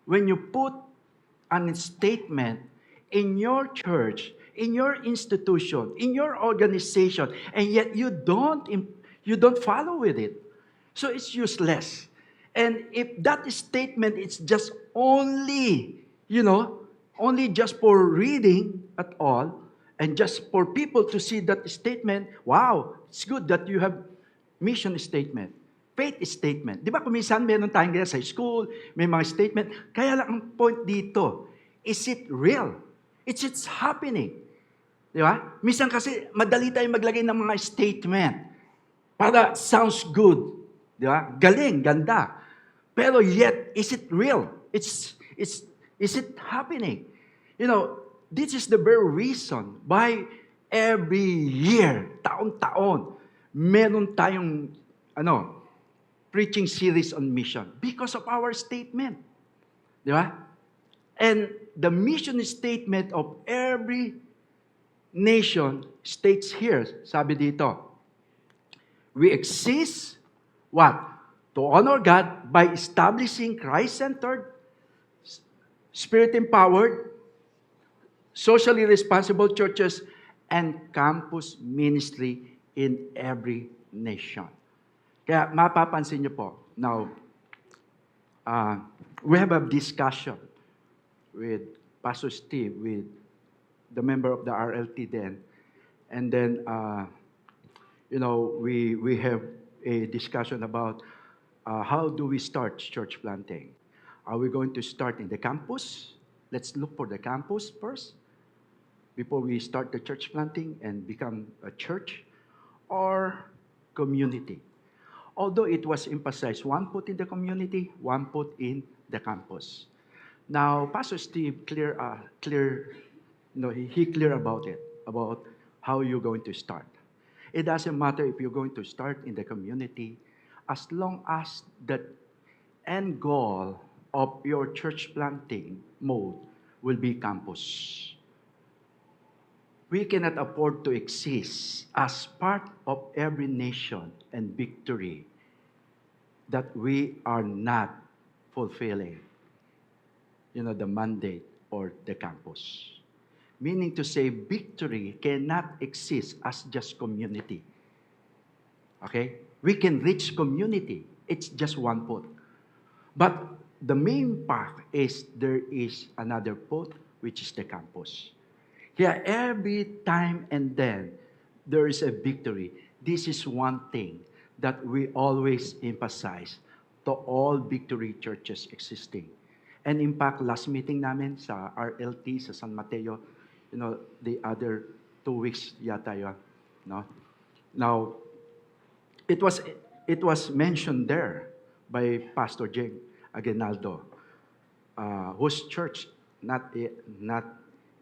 when you put an statement in your church, in your institution, in your organization, and yet you don't follow with it? So it's useless. And if that statement is just only, only just for reading at all, and just for people to see that statement, wow, it's good that you have mission statement, faith statement. Di ba kung minsan meron tayong ganyan sa school, may mga statement. Kaya lang ang point dito, is it real? It's happening. Di ba? Minsan kasi madali tayong maglagay ng mga statement para sounds good. Di ba? Galing, ganda. Pero yet, is it real? Is it happening? This is the very reason why every year, taon-taon, meron tayong preaching series on mission because of our statement. Di ba? And the mission statement of every nation states here, sabi dito, we exist, what? To honor God by establishing Christ-centered, Spirit-empowered, socially responsible churches, and campus ministry in every nation. Kaya mapapansin niyo po, now, we have a discussion with Pastor Steve, with the member of the RLT then, and then, we have a discussion about how do we start church planting. Are we going to start in the campus? Let's look for the campus first before we start the church planting and become a church, or community. Although it was emphasized, one put in the community, one put in the campus. Now, Pastor Steve he clear about it, about how you're going to start. It doesn't matter if you're going to start in the community, as long as the end goal of your church planting mode will be campus. We cannot afford to exist as part of every nation and victory that we are not fulfilling, the mandate or the campus. Meaning to say, victory cannot exist as just community. Okay? We can reach community. It's just one foot. But the main part is there is another foot, which is the campus. Kaya every time and then, there is a victory. This is one thing that we always emphasize to all victory churches existing. And in fact, last meeting namin sa RLT, sa San Mateo, the other 2 weeks yata yun. No? Now, it was mentioned there by Pastor Jeng Aguinaldo, whose church not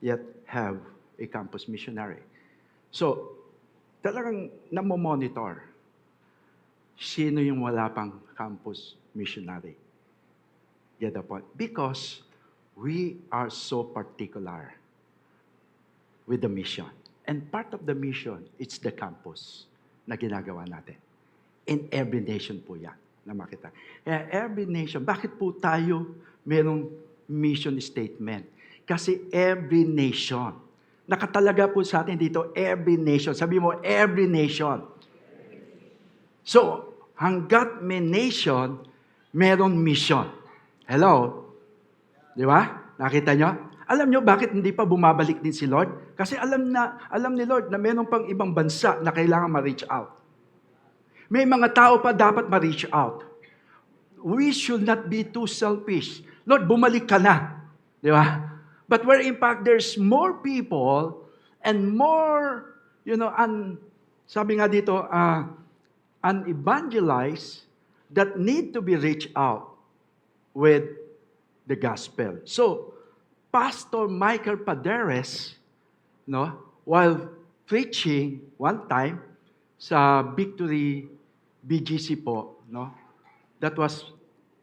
yet have a campus missionary. So, talagang namomonitor sino yung wala pang campus missionary. Get the point? Because we are so particular with the mission. And part of the mission, it's the campus na ginagawa natin. In every nation po yan na makita. Every nation, bakit po tayo merong mission statement? Kasi every nation, nakatalaga po sa atin dito, every nation. Sabi mo, every nation. So, hanggat may nation, meron mission. Hello? Di ba? Nakita nyo? Alam nyo bakit hindi pa bumabalik din si Lord? Kasi alam ni Lord na meron pang ibang bansa na kailangan ma-reach out. May mga tao pa dapat ma-reach out. We should not be too selfish. Lord, bumalik ka na. Di ba? But where in fact there's more people and more, sabi nga dito, unevangelized that need to be reached out with the gospel. So, Pastor Michael Paderes, while preaching one time sa Victory BGC po, no? That was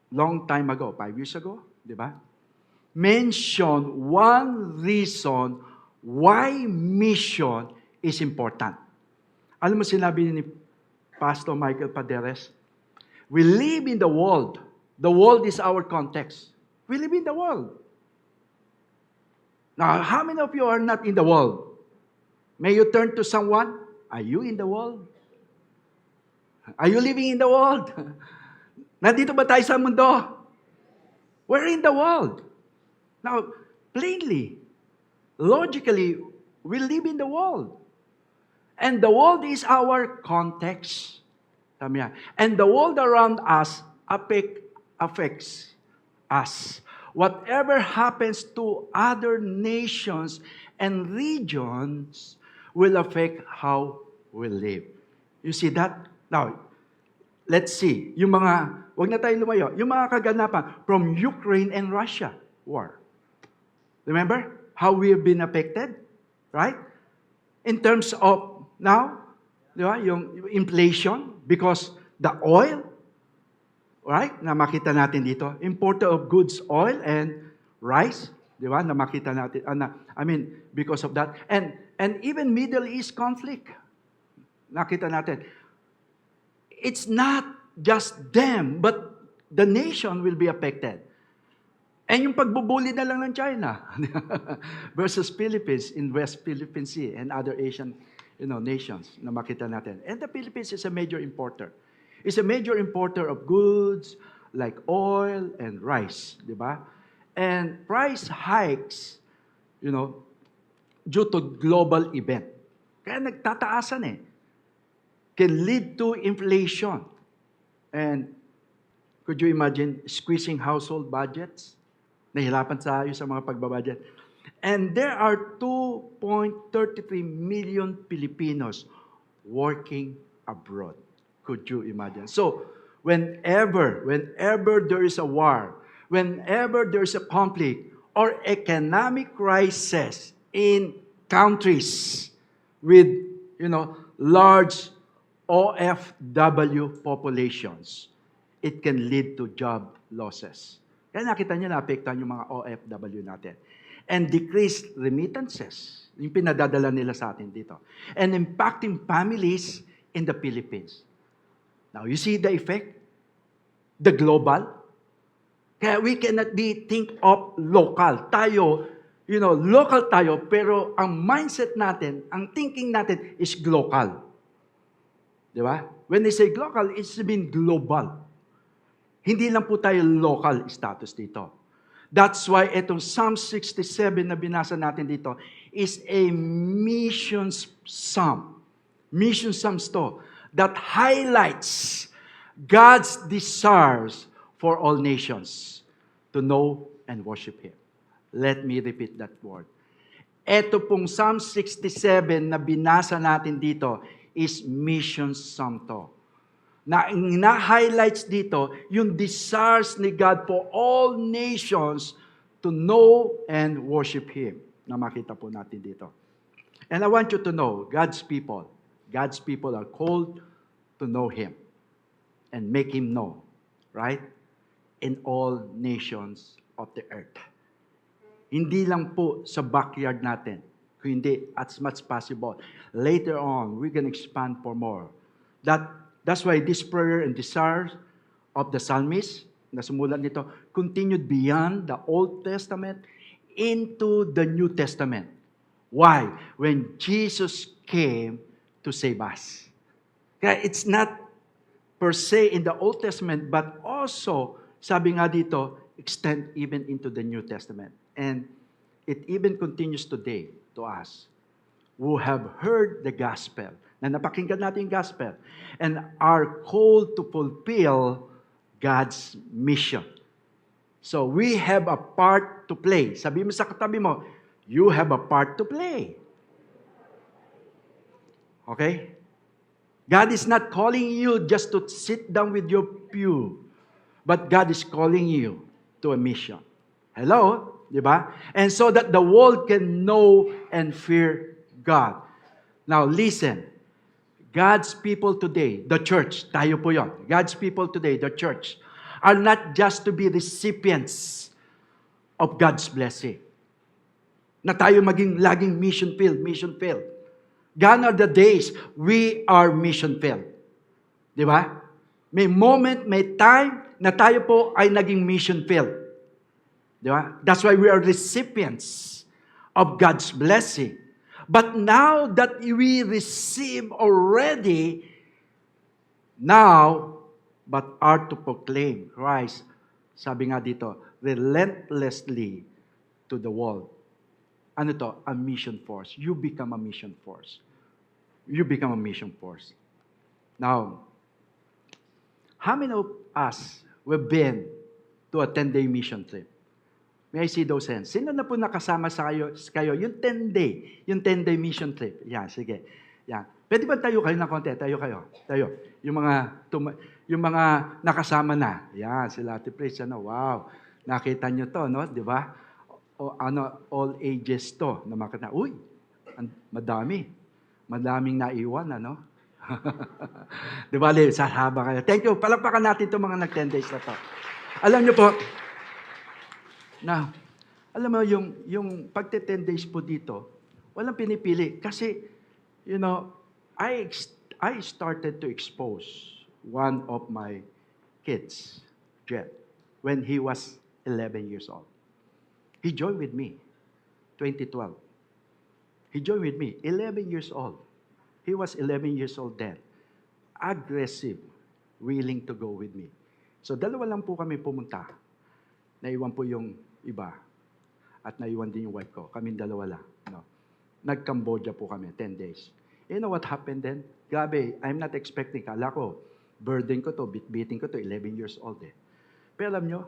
long time ago, 5 years ago, di ba? Mention one reason why mission is important. Alam mo sinabi ni Pastor Michael Paderes, we live in the world. The world is our context. We live in the world. Now, how many of you are not in the world? May you turn to someone. Are you in the world? Are you living in the world? Nandito ba tayo sa mundo? We're in the world. Now, plainly, logically, we live in the world. And the world is our context. Sabi niya. And the world around us affects us. Whatever happens to other nations and regions will affect how we live. You see that? Now, let's see. Yung mga, wag na tayo lumayo, yung mga kaganapan from Ukraine and Russia war. Remember how we have been affected? Right? In terms of now, di ba, yung inflation because the oil, right, na makita natin dito, importer of goods, oil and rice, di ba, na makita natin, because of that. And even Middle East conflict, nakita natin. It's not just them, but the nation will be affected. And yung pagbubuli na lang ng China versus Philippines in West Philippine Sea and other Asian nations na makita natin. And the Philippines is a major importer. It's a major importer of goods like oil and rice, di ba? And price hikes, due to global event. Kaya nagtataasan can lead to inflation. And could you imagine squeezing household budgets? Nahirapan tayo sa mga pagbabudget. And there are 2.33 million Filipinos working abroad. Could you imagine? So, whenever there is a war, whenever there is a conflict or economic crisis in countries with, large OFW populations, it can lead to job losses. Kaya nakita niyo naapektuhan yung mga OFW natin. And decreased remittances, yung pinadadala nila sa atin dito. And impacting families in the Philippines. Now, you see the effect? The global? Kaya we cannot think of local. Tayo, local tayo, pero ang mindset natin, ang thinking natin is global. Di ba? When they say local, it's been global. Hindi lang po tayo local status dito. That's why itong Psalm 67 na binasa natin dito is a mission psalm. Mission psalms to that highlights God's desires for all nations to know and worship Him. Let me repeat that word. Ito pong Psalm 67 na binasa natin dito is mission psalm to. Na-highlights dito yung desires ni God for all nations to know and worship Him. Na makita po natin dito. And I want you to know, God's people are called to know Him and make Him known, right? In all nations of the earth. Hindi lang po sa backyard natin, kundi as much possible. Later on, we can expand for more. That's why this prayer and desire of the psalmist, na sumulat nito, continued beyond the Old Testament into the New Testament. Why? When Jesus came to save us. Kaya it's not per se in the Old Testament, but also, sabi nga dito, extend even into the New Testament. And it even continues today to us who have heard the gospel, na napakinggan natin yung gospel, and are called to fulfill God's mission. So we have a part to play. Sabi mo sa katabi mo, you have a part to play. Okay? God is not calling you just to sit down with your pew, but God is calling you to a mission. Hello? Di ba? And so that the world can know and fear God. Now listen. God's people today, the church, tayo po yon. God's people today, the church, are not just to be recipients of God's blessing. Na tayo maging laging mission field, mission field. Gone are the days we are mission field. Di ba? May moment, may time na tayo po ay naging mission field. Di ba? That's why we are recipients of God's blessing. But now that we receive already, now, but are to proclaim Christ, sabi nga dito, relentlessly to the world. Ano to? A mission force. You become a mission force. You become a mission force. Now, how many of us have been to a 10-day mission trip? May I see those hands? Sino na po nakasama sa kayo? Yung 10-day mission trip. Yan, sige. Yan. Pwede ba tayo kayo ng konti? Tayo. Yung mga nakasama na. Yan, sila Ate Praise. Wow. Nakita nyo to, no? Di ba? All ages to. Na makita. Uy, madami. Madaming naiwan, ano? Di ba, sa haba kayo. Thank you. Palakpakan natin itong mga nag-10 days na to. Alam nyo po, now, alam mo, yung pagte-10 days po dito, walang pinipili. Kasi, you know, I started to expose one of my kids, Jet, when he was 11 years old. He joined with me, 2012. He joined with me, 11 years old. He was 11 years old then. Aggressive, willing to go with me. So, dalawa lang po kami pumunta. Naiwan po yung iba. At naiwan din yung wife ko. Kaming dalawa lang. No. Nag-Cambodia po kami, 10 days. You know what happened then? Grabe, I'm not expecting. Kala ko, burden ko to, beating ko to, 11 years old eh. Pero alam nyo,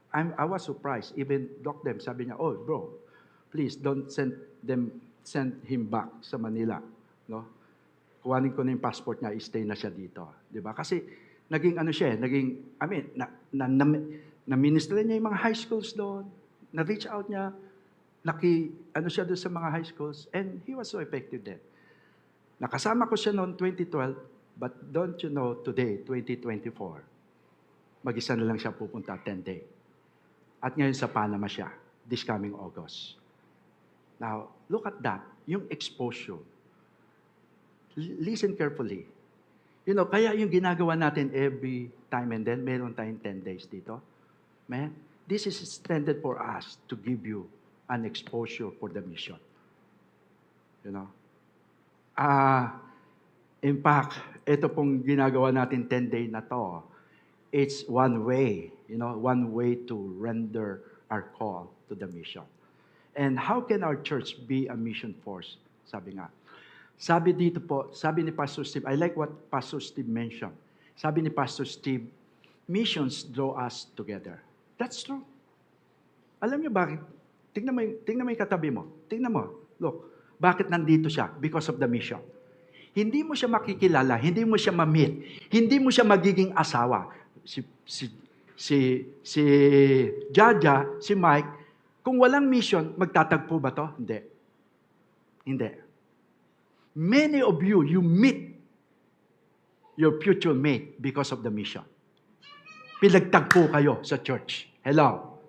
I was surprised. Even Doc Dem, sabi niya, oh bro, please don't send him back sa Manila. No? Kuhanin ko na yung passport niya, stay na siya dito. Diba? Kasi, naging ano siya, na-minister niya yung mga high schools doon, na-reach out niya, siya doon sa mga high schools, and he was so effective then. Nakasama ko siya noon 2012, but don't you know, today, 2024, mag-isa na lang siya pupunta 10 day. At ngayon sa Panama siya, this coming August. Now, look at that, yung exposure. Listen carefully. You know, kaya yung ginagawa natin every time and then, meron tayong 10 days dito. Man, this is intended for us to give you an exposure for the mission. You know? In fact, ito pong ginagawa natin 10-day na to, it's one way to render our call to the mission. And how can our church be a mission force? Sabi nga. Sabi dito po, sabi ni Pastor Steve, I like what Pastor Steve mentioned. Sabi ni Pastor Steve, missions draw us together. That's true. Alam niyo bakit? Tingnan mo yung katabi mo. Tingnan mo. Look, bakit nandito siya? Because of the mission. Hindi mo siya makikilala, hindi mo siya ma-meet, hindi mo siya magiging asawa. Si Jaja, si Mike, kung walang mission, magtatagpo ba to? Hindi. Many of you meet your future mate because of the mission. Pinagtagpo kayo sa church. Hello?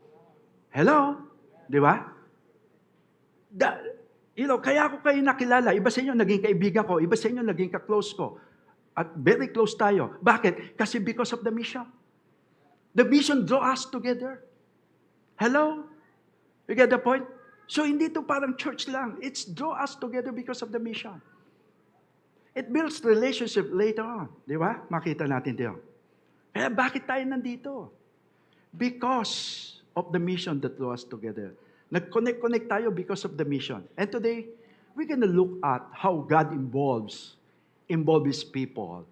Di ba? Kaya ako kayo nakilala. Iba sa inyo naging kaibigan ko. Iba sa inyo naging ka-close ko. At very close tayo. Bakit? Kasi because of the mission. The mission draw us together. Hello? You get the point? So, hindi to parang church lang. It's draw us together because of the mission. It builds relationship later on. Di ba? Makita natin dito. Kaya bakit tayo nandito? Because of the mission that draw us together. Nag-connect tayo because of the mission. And today, we're going to look at how God involves His people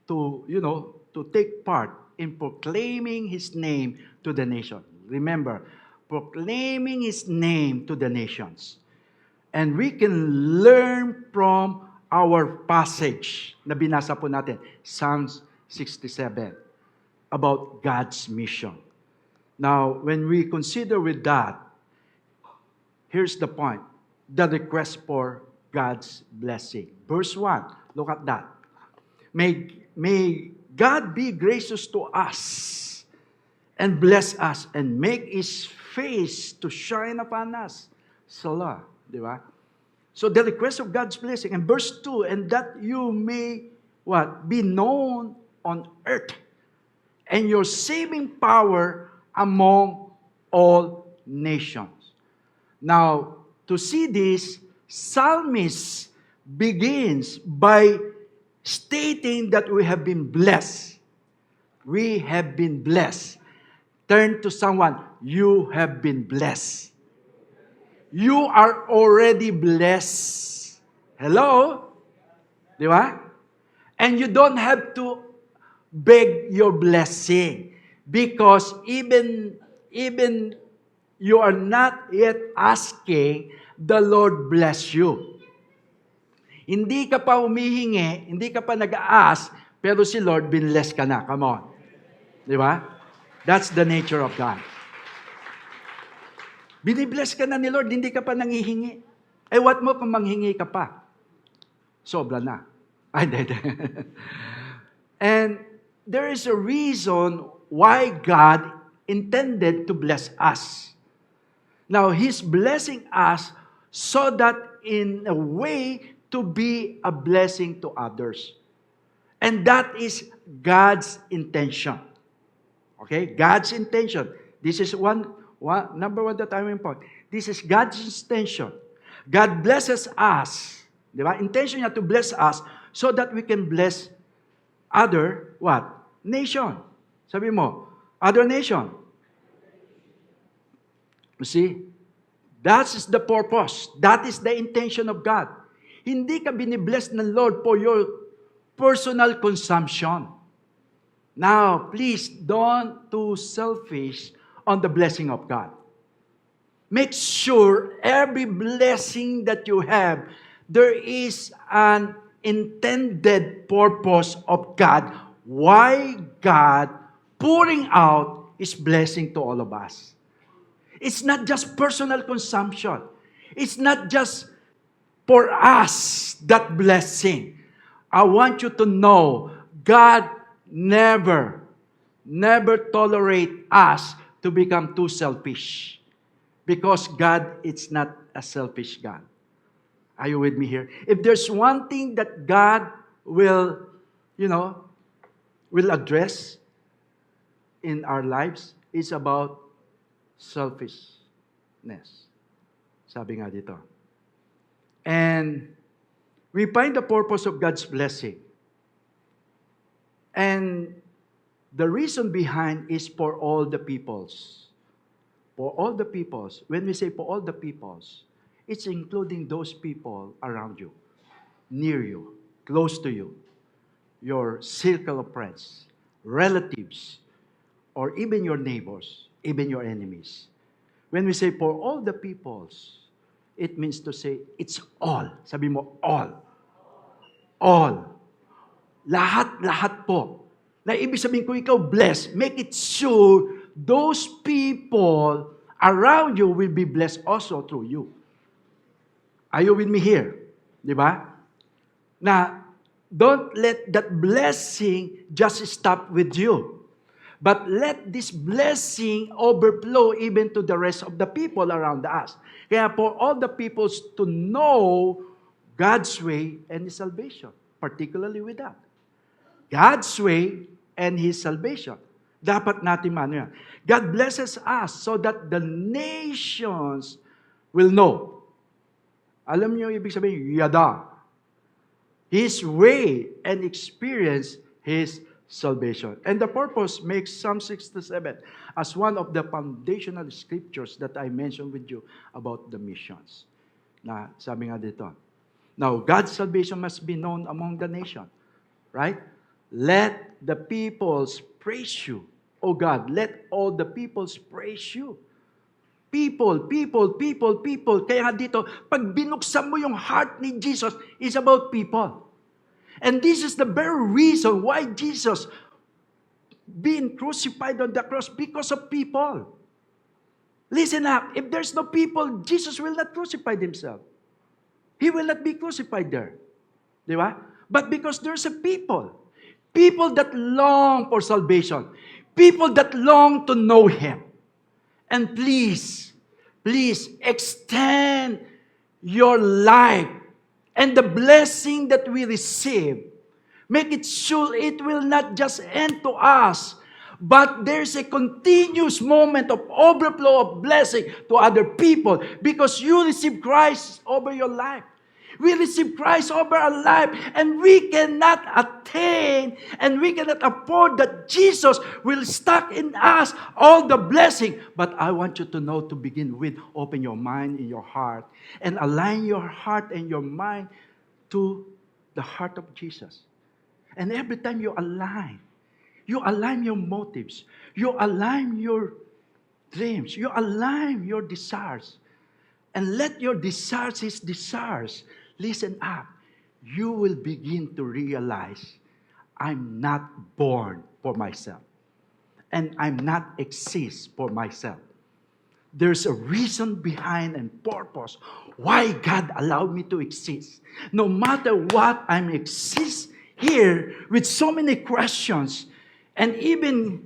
to take part in proclaiming His name to the nation. Remember, proclaiming His name to the nations. And we can learn from our passage na binasa po natin, Psalms 67, about God's mission. Now, when we consider with that, here's the point, the request for God's blessing. Verse 1, look at that. May God be gracious to us and bless us and make His face to shine upon us. Salah, di ba? So the request of God's blessing. And verse 2, and that you may, what? Be known on earth, and your saving power among all nations. Now, to see this, Psalmist begins by stating that we have been blessed. We have been blessed. Turn to someone, you have been blessed. You are already blessed. Hello? Di ba? And you don't have to beg your blessing because even you are not yet asking, the Lord bless you. Hindi ka pa humihingi, hindi ka pa nag-ask, pero si Lord, binless ka na. Come on. Di ba? That's the nature of God. Binibless ka na ni Lord, hindi ka pa nangihingi. Eh, what mo kung manghingi ka pa? Sobra na. Ay, hindi. And there is a reason why God intended to bless us. Now, He's blessing us so that in a way to be a blessing to others. And that is God's intention. Okay? God's intention. This is number one that I'm important. This is God's intention. God blesses us. Di ba? Intention niya to bless us so that we can bless other, what? Nation. Sabi mo, other nation. You see? That is the purpose. That is the intention of God. Hindi ka binibless ng Lord for your personal consumption. Now, please don't too selfish on the blessing of God. Make sure every blessing that you have, there is an intended purpose of God. Why God pouring out His blessing to all of us. It's not just personal consumption. It's not just for us, that blessing. I want you to know, God never tolerate us to become too selfish. Because God is not a selfish God. Are you with me here? If there's one thing that God will address in our lives, it's about selfishness. Sabi nga dito. And we find the purpose of God's blessing. And the reason behind is for all the peoples. For all the peoples. When we say for all the peoples, it's including those people around you, near you, close to you, your circle of friends, relatives, or even your neighbors, even your enemies. When we say for all the peoples, it means to say, it's all. Sabi mo, all. All. Lahat po. Na ibig sabihin, kung ikaw blessed, make it sure those people around you will be blessed also through you. Are you with me here? Di ba? Na, don't let that blessing just stop with you. But let this blessing overflow even to the rest of the people around us. Kaya for all the peoples to know God's way and His salvation, particularly with that. God's way and His salvation. Dapat natin yan. God blesses us so that the nations will know. Alam niyo ibig sabihin, yada. His way and experience His salvation. And the purpose makes Psalm 67 as one of the foundational scriptures that I mentioned with you about the missions. Na sabi nga dito. Now, God's salvation must be known among the nation. Right? Let the peoples praise you. Oh God, let all the peoples praise you. People. Kaya nga dito, pag binuksan mo yung heart ni Jesus, is about people. And this is the very reason why Jesus being crucified on the cross, because of people. Listen up, if there's no people, Jesus will not crucify Himself. He will not be crucified there. Di ba? But because there's a people, People that long for salvation. People that long to know Him. And please extend your life and the blessing that we receive. Make it sure it will not just end to us, but there's a continuous moment of overflow of blessing to other people because you receive Christ over your life. We receive Christ over our life, and we cannot attain and we cannot afford that Jesus will stock in us all the blessing. But I want you to know, to begin with, open your mind and your heart and align your heart and your mind to the heart of Jesus. And every time you align your motives, you align your dreams, you align your desires, and let your desires, His desires, listen up. You will begin to realize, I'm not born for myself. And I'm not exist for myself. There's a reason behind and purpose why God allowed me to exist. No matter what, I'm exist here with so many questions and even,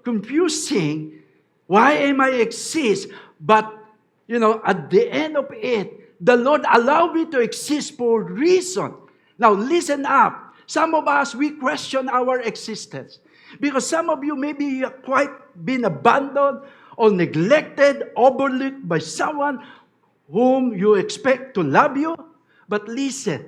confusing. Why am I exist? But, at the end of it, the Lord allowed me to exist for a reason. Now, listen up. Some of us, we question our existence. Because some of you, maybe you have quite been abandoned or neglected, overlooked by someone whom you expect to love you. But listen,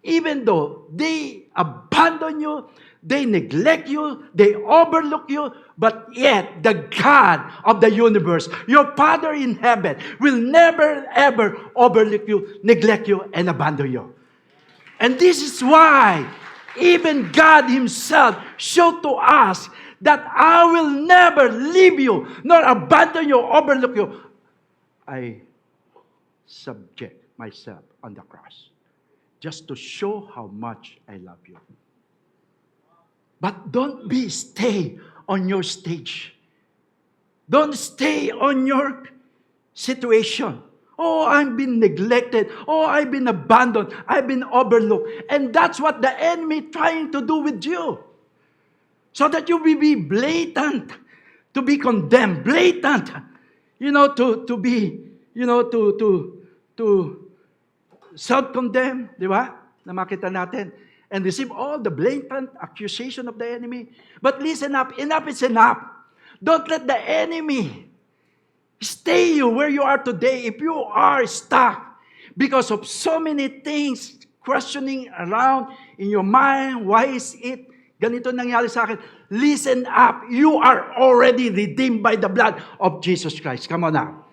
even though they abandon you, they neglect you, they overlook you, but yet the God of the universe, your Father in heaven, will never ever overlook you, neglect you, and abandon you. And this is why even God Himself showed to us that I will never leave you, nor abandon you, overlook you. I subject myself on the cross just to show how much I love you. But don't stay on your stage. Don't stay on your situation. Oh, I've been neglected. Oh, I've been abandoned. I've been overlooked. And that's what the enemy is trying to do with you. So that you will be blatant, to be condemned, blatant, to be, to self-condemn, di ba? Na makita natin. And receive all the blatant accusation of the enemy. But listen up, enough is enough. Don't let the enemy stay you where you are today if you are stuck because of so many things questioning around in your mind. Why is it ganito nangyari sa akin? Listen up. You are already redeemed by the blood of Jesus Christ. Come on now.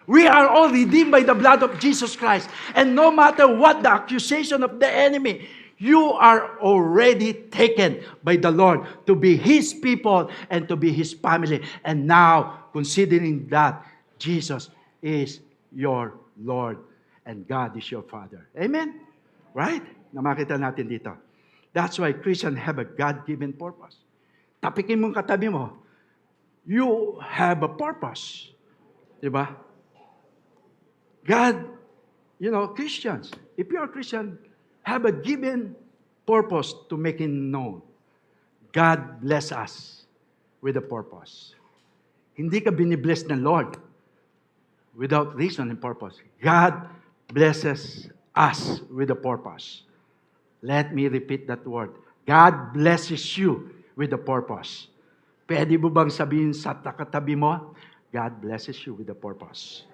We are all redeemed by the blood of Jesus Christ. And no matter what the accusation of the enemy, you are already taken by the Lord to be His people and to be His family. And now, considering that Jesus is your Lord and God is your Father. Amen? Right? Namakita natin dito. That's why Christians have a God-given purpose. Tapikin mong katabi mo, you have a purpose. Diba? God, Christians, if you are Christian, have a given purpose to make Him known. God bless us with a purpose. Hindi ka binibless ng Lord without reason and purpose. God blesses us with a purpose. Let me repeat that word. God blesses you with a purpose. Pwede mo bang sabihin sa katabi mo, God blesses you with a purpose.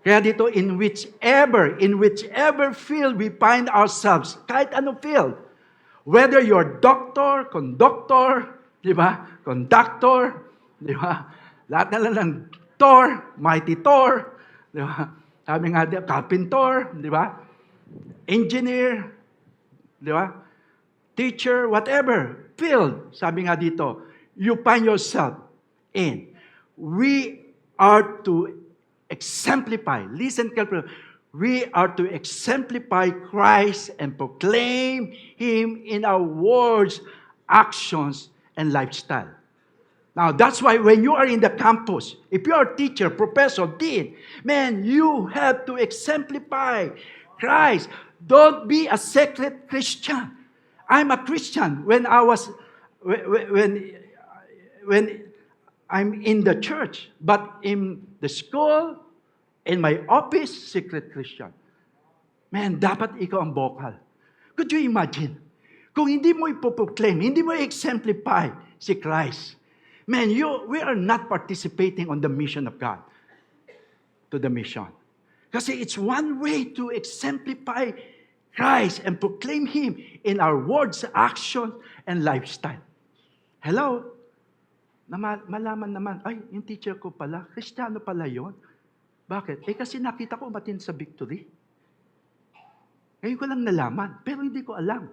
Kaya dito, in whichever field we find ourselves, kahit anong field, whether you're doctor, conductor, di ba? Conductor, di ba? Lahat na lang ng Thor, mighty Thor, di ba? Sabi nga, carpenter, di ba? Engineer, di ba? Teacher, whatever field, sabi nga dito, you find yourself in. We are to exemplify, listen carefully, we are to exemplify Christ and proclaim Him in our words, actions, and lifestyle. Now, that's why when you are in the campus, if you are a teacher, professor, dean, man, you have to exemplify Christ. Don't be a secret Christian. I'm a Christian when when I'm in the church, but in the school, in my office, secret Christian. Man, dapat ikaw ang vocal. Could you imagine? Kung hindi mo ipoproclaim, hindi mo exemplify si Christ, man, we are not participating on the mission of God. To the mission. Kasi it's one way to exemplify Christ and proclaim Him in our words, action, and lifestyle. Hello? Malaman naman, ay, yung teacher ko pala, Kristiyano pala yon. Bakit? Kasi nakita ko umatin sa victory. Ngayon ko lang nalaman, pero hindi ko alam.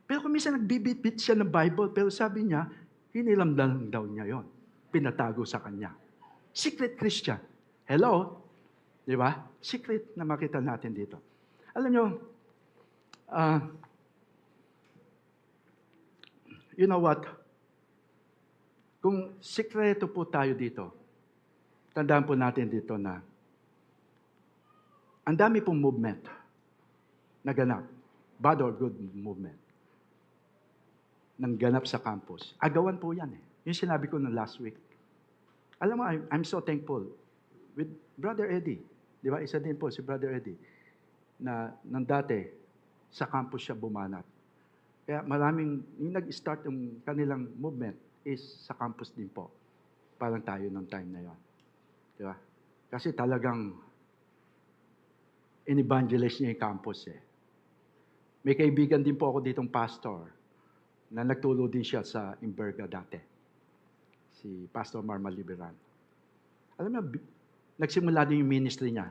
Pero kung minsan nagbibit-bit siya ng Bible, pero sabi niya, hinilamdam daw niya yon. Pinatago sa kanya. Secret Christian. Hello? Di ba? Secret na makita natin dito. Alam nyo, you know what? Kung sikreto po tayo dito, tandaan po natin dito na ang dami pong movement na ganap, bad or good movement, nang ganap sa campus. Agawan po yan eh. Yung sinabi ko no last week. Alam mo, I'm so thankful with Brother Eddie. Di ba? Isa din po si Brother Eddie na nang dati sa campus siya bumanat. Kaya maraming, yung nag-start yung kanilang movement is sa campus din po. Parang tayo nung time na yon. Di ba? Kasi talagang in-evangelize niya yung campus eh. May kaibigan din po ako ditong pastor na nagtulo din siya sa Imberga dati. Si Pastor Marma Liberan. Alam mo, nagsimula din yung ministry niya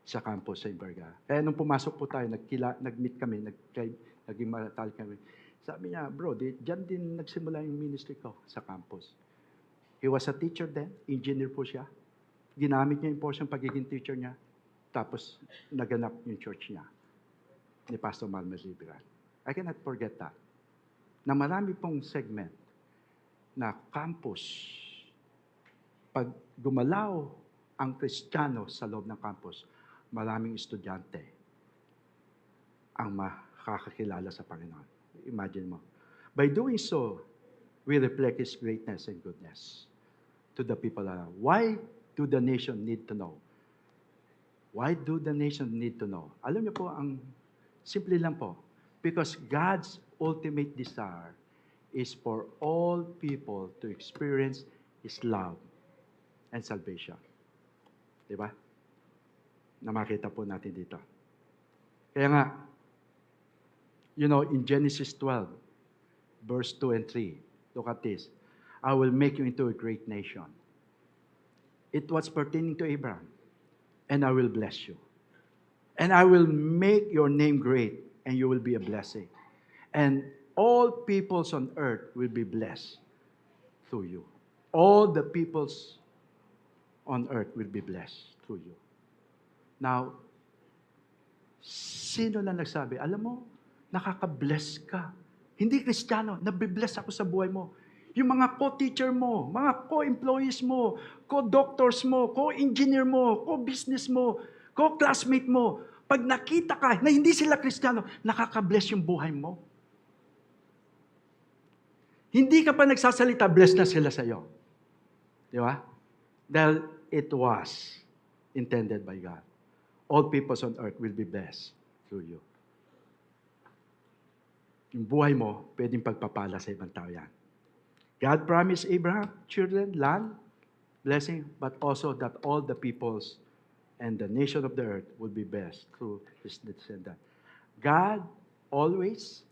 sa campus sa Imberga. Kaya nung pumasok po tayo, nag-meet kami, naging matal kami. Sabi niya, bro, dyan din nagsimula yung ministry ko sa campus. He was a teacher then, engineer po siya. Ginamit niya yung portion pagiging teacher niya. Tapos, naganap yung church niya ni Pastor Marma Liberan. I cannot forget that. Na marami pong segment na campus, pag gumalaw ang Kristiyano sa loob ng campus, maraming estudyante ang makakakilala sa Panginoon. Imagine mo. By doing so, we reflect His greatness and goodness to the people around. Why do the nation need to know? Why do the nation need to know? Alam niyo po, ang simple lang po. Because God's ultimate desire is for all people to experience His love and salvation. Diba? Na makita po natin dito. Kaya nga, you know, in Genesis 12, verse 2 and 3, look at this. I will make you into a great nation. It was pertaining to Abraham. And I will bless you. And I will make your name great, and you will be a blessing. And all peoples on earth will be blessed through you. All the peoples on earth will be blessed through you. Now, sino na nagsabi, alam mo, nakaka-bless ka. Hindi Kristiyano, nabibless ako sa buhay mo. Yung mga co-teacher mo, mga co-employees mo, co-doctors mo, co-engineer mo, co-business mo, co-classmate mo, pag nakita ka na hindi sila Kristiyano, nakaka-bless yung buhay mo. Hindi ka pa nagsasalita, bless na sila sa iyo. Di ba? Dahil it was intended by God. All peoples on earth will be blessed through you. Yung buhay mo, pwedeng pagpapala sa ibang tao yan. God promised Abraham, children, land, blessing, but also that all the peoples and the nation of the earth will be blessed through his descendant. God always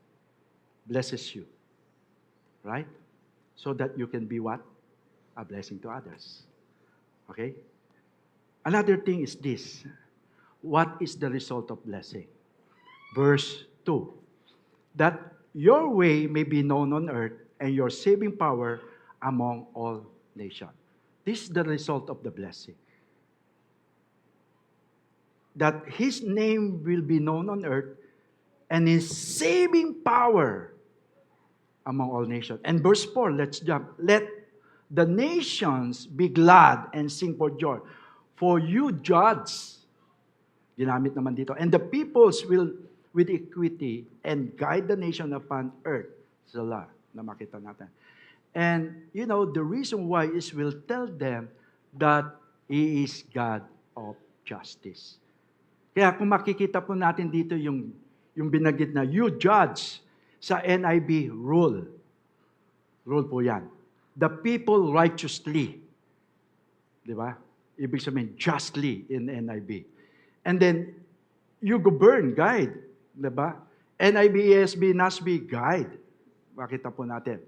blesses you. Right? So that you can be what? A blessing to others. Okay? Another thing is this. What is the result of blessing? Verse 2. That your way may be known on earth and your saving power among all nations. This is the result of the blessing. That His name will be known on earth and His saving power among all nations. And verse 4, let's jump. Let the nations be glad and sing for joy. For you judge. Ginamit naman dito. And the peoples will with equity and guide the nation upon earth. Sala na makita natin. And, the reason why is will tell them that He is God of justice. Kaya kung makikita po natin dito yung binanggit na, you judge sa NIV rule. Rule po yan. The people righteously. Di ba? Ibig sabihin, justly in NIV. And then, you govern, guide. Di ba? NIV, ESV, NASB, guide. Makita po natin.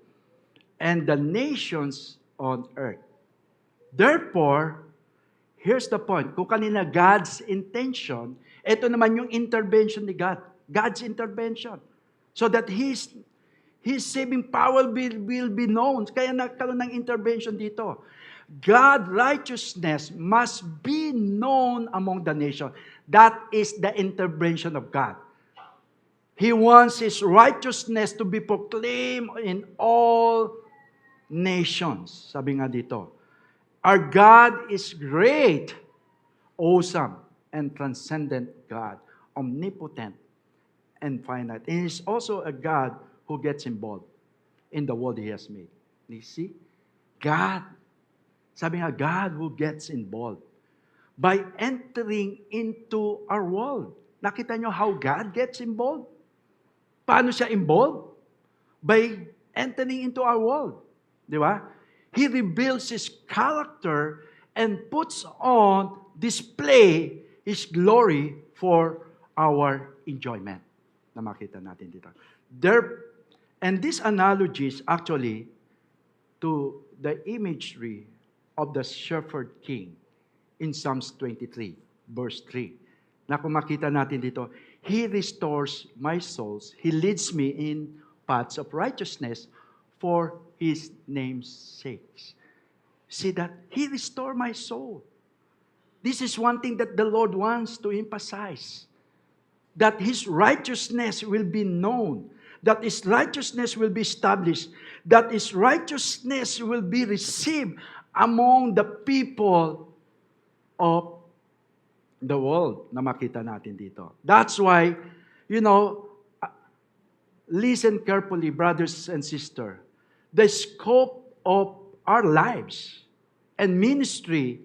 And the nations on earth. Therefore, here's the point. Kung kanina God's intention, ito naman yung intervention ni God. God's intervention. So that His saving power will be known. Kaya nagkaroon ng intervention dito. God's righteousness must be known among the nation. That is the intervention of God. He wants His righteousness to be proclaimed in all nations. Sabi nga dito, our God is great, awesome, and transcendent God, omnipotent and finite. And He is also a God who gets involved in the world He has made. You see? God. Sabi nga, God who gets involved by entering into our world. Nakita nyo how God gets involved? Paano siya involved? By entering into our world. Di ba? He reveals His character and puts on display His glory for our enjoyment. Na makita natin dito. And these analogies actually to the imagery of the shepherd king in Psalms 23, verse 3. Na kung makita natin dito, He restores my souls. He leads me in paths of righteousness for His name's sake. See that? He restored my soul. This is one thing that the Lord wants to emphasize. That His righteousness will be known. That His righteousness will be established. That His righteousness will be received among the people of the world na makita natin dito. That's why, listen carefully, brothers and sisters. The scope of our lives and ministry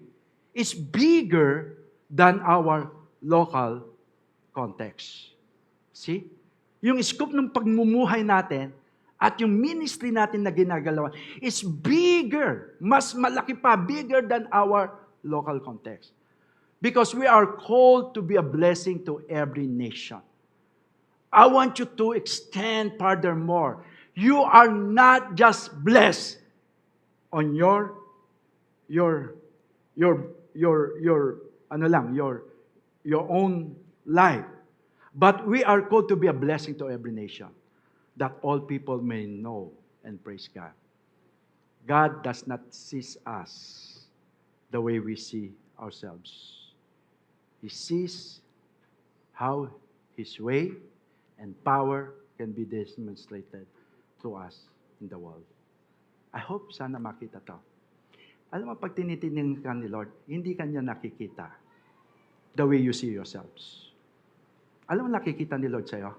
is bigger than our local context. See? Yung scope ng pagmumuhay natin at yung ministry natin na ginagalawan is bigger, mas malaki pa, bigger than our local context. Because we are called to be a blessing to every nation. I want you to extend furthermore. You are not just blessed on your own life, but we are called to be a blessing to every nation, that all people may know and praise God. God does not see us the way we see ourselves. He sees how His way and power can be demonstrated to us in the world. I hope sana makita to. Alam mo, pag tinitingnan ka ni Lord, hindi Kanya nakikita the way you see yourselves. Alam mo, nakikita ni Lord sa'yo?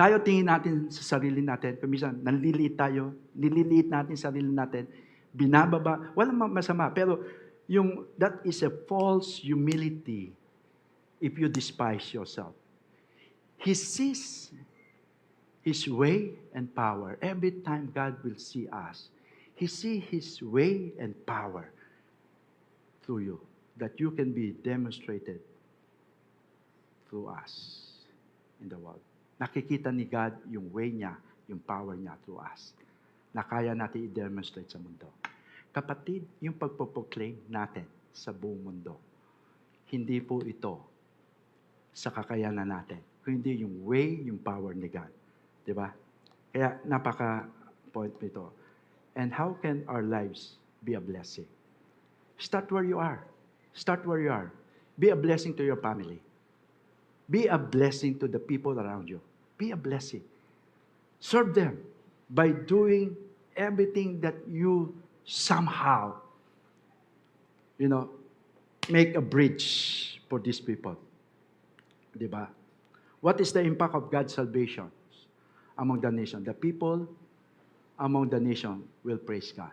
Tayo tingin natin sa sarili natin. Kuminsan, nililiit natin sa sarili natin, binababa, walang masama. Pero, that is a false humility if you despise yourself. He sees His way and power. Every time God will see us, He sees His way and power through you, that you can be demonstrated through us in the world. Nakikita ni God yung way niya, yung power niya through us, na kaya natin i-demonstrate sa mundo. Kapatid, yung pagpo-proclaim natin sa buong mundo, hindi po ito sa kakayanan natin, kundi yung way, yung power ni God. Diba? Kaya napaka-point nito. And how can our lives be a blessing? Start where you are. Start where you are. Be a blessing to your family. Be a blessing to the people around you. Be a blessing. Serve them by doing everything that you somehow, make a bridge for these people. Diba? What is the impact of God's salvation among the nation? The people among the nation will praise God.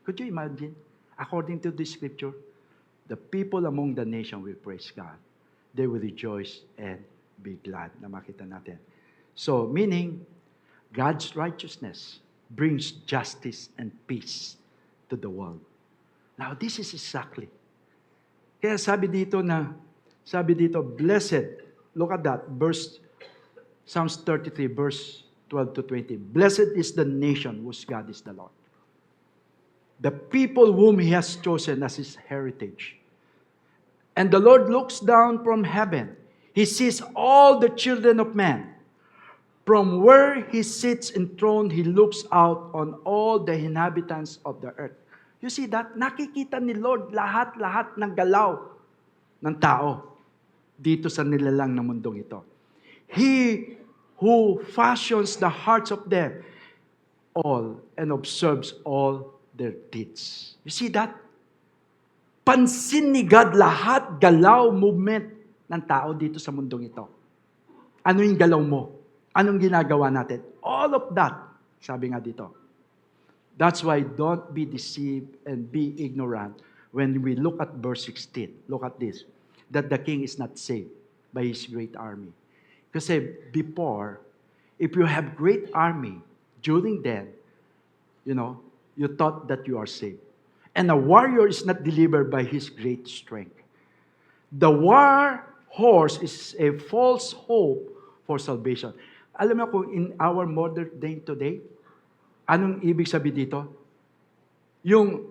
Could you imagine? According to this scripture, the people among the nation will praise God. They will rejoice and be glad. Na makita natin. So, meaning, God's righteousness brings justice and peace to the world. Now, this is exactly. Kaya sabi dito, blessed, look at that, Psalms 33, verse 12 to 20. Blessed is the nation whose God is the Lord. The people whom He has chosen as His heritage. And the Lord looks down from heaven. He sees all the children of man. From where He sits enthroned, He looks out on all the inhabitants of the earth. You see that? Nakikita ni Lord lahat-lahat ng galaw ng tao dito sa nilalang ng mundong ito. He who fashions the hearts of them all and observes all their deeds. You see that? Pansin ni God lahat galaw, movement ng tao dito sa mundong ito. Ano yung galaw mo? Anong ginagawa natin? All of that, sabi nga dito. That's why don't be deceived and be ignorant when we look at verse 16. Look at this. That the king is not saved by his great army. Kasi before, if you have great army, during then, you thought that you are saved. And a warrior is not delivered by his great strength. The war horse is a false hope for salvation. Alam mo kung in our modern day today, anong ibig sabihin dito? Yung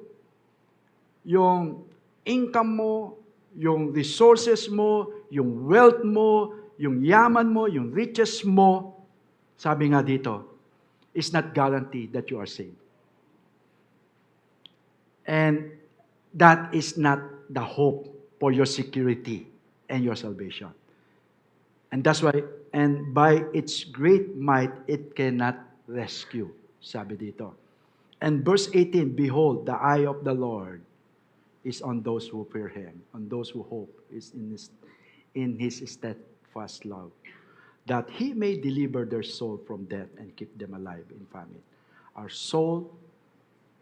income mo, yung resources mo, yung wealth mo, yung yaman mo, yung riches mo, sabi nga dito, is not guaranteed that you are saved. And that is not the hope for your security and your salvation. And that's why, and by its great might, it cannot rescue, sabi dito. And verse 18, behold, the eye of the Lord is on those who fear Him, on those who hope is in His steadfast love, that He may deliver their soul from death and keep them alive in famine. Our soul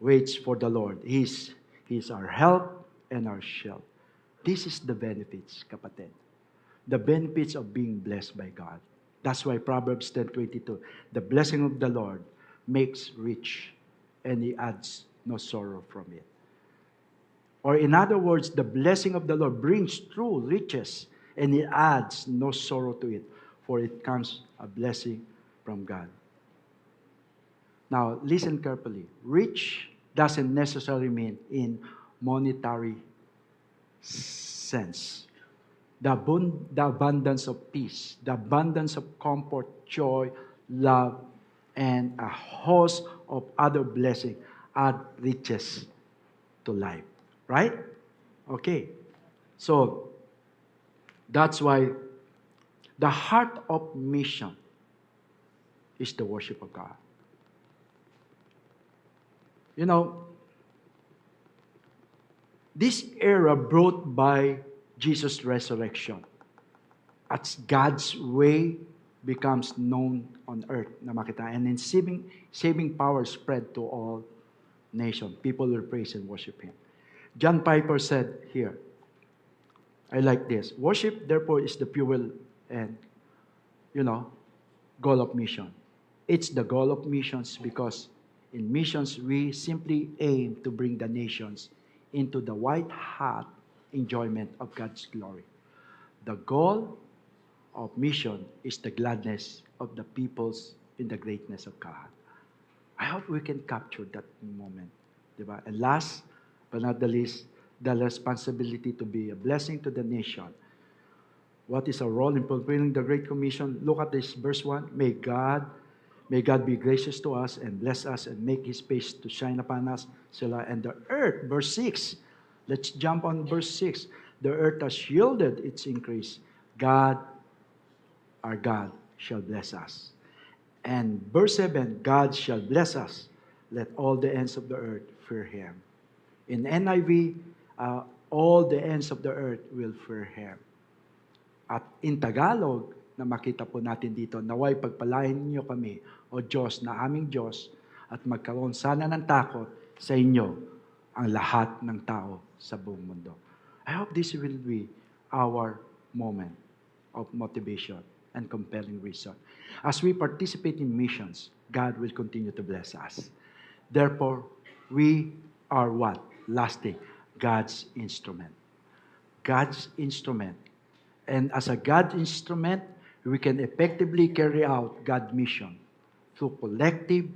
waits for the Lord. He is our help and our shield. This is the benefits, kapatid. The benefits of being blessed by God. That's why Proverbs 10:22, the blessing of the Lord makes rich, and He adds no sorrow from it. Or in other words, the blessing of the Lord brings true riches, and He adds no sorrow to it, for it comes a blessing from God. Now, listen carefully. Rich doesn't necessarily mean in monetary sense. The abundance of peace, the abundance of comfort, joy, love, and a host of other blessings add riches to life. Right? Okay. So, that's why the heart of mission is the worship of God. This era brought by Jesus' resurrection, as God's way becomes known on earth, na makita, and in saving power spread to all nations. People will praise and worship Him. John Piper said here, I like this, worship therefore is the fuel and, goal of mission. It's the goal of missions because in missions we simply aim to bring the nations into the white-hot enjoyment of God's glory. The goal of mission is the gladness of the peoples in the greatness of God. I hope we can capture that moment. Diba? And last but not the least, the responsibility to be a blessing to the nation. What is our role in fulfilling the Great Commission? Look at this, verse 1. May God be gracious to us and bless us and make His face to shine upon us. And the earth, verse 6. Let's jump on verse 6. The earth has yielded its increase. God, our God, shall bless us. And verse 7, God shall bless us. Let all the ends of the earth fear Him. In NIV, all the ends of the earth will fear Him. At in Tagalog, na makita po natin dito. Naway pagpalain niyo kami, O Diyos, na aming Diyos, at magkaroon sana ng takot sa inyo ang lahat ng tao sa buong mundo. I hope this will be our moment of motivation and compelling reason. As we participate in missions, God will continue to bless us. Therefore, we are what? Lastly, God's instrument. God's instrument. And as a God's instrument, we can effectively carry out God's mission through collective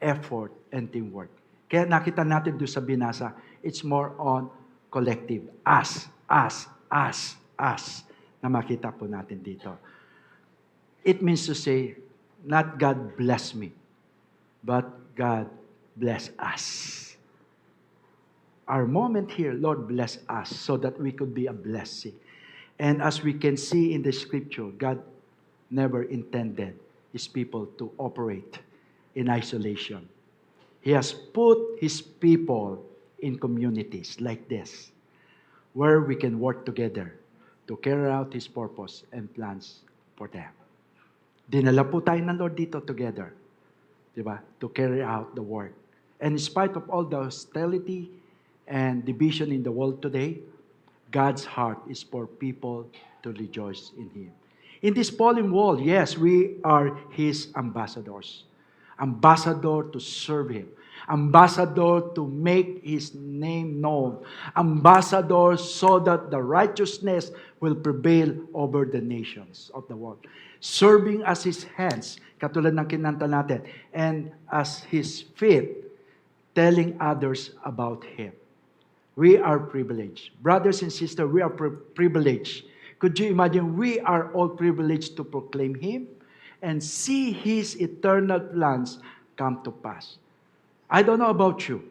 effort and teamwork. Kaya nakita natin doon sa binasa, it's more on collective. Us. Na makita po natin dito. It means to say, not God bless me, but God bless us. Our moment here, Lord bless us so that we could be a blessing. And as we can see in the scripture, God never intended His people to operate in isolation. He has put His people in communities like this, where we can work together to carry out His purpose and plans for them. Dinala po tayo ng Lord dito together, di ba? To carry out the work. And in spite of all the hostility and division in the world today, God's heart is for people to rejoice in Him. In this fallen world, yes, we are His ambassadors. Ambassador to serve Him. Ambassador to make His name known. Ambassador so that the righteousness will prevail over the nations of the world. Serving as His hands, katulad ng kinanta natin, and as His feet, telling others about Him. We are privileged. Brothers and sisters, we are privileged. Could you imagine, we are all privileged to proclaim Him and see His eternal plans come to pass. I don't know about you,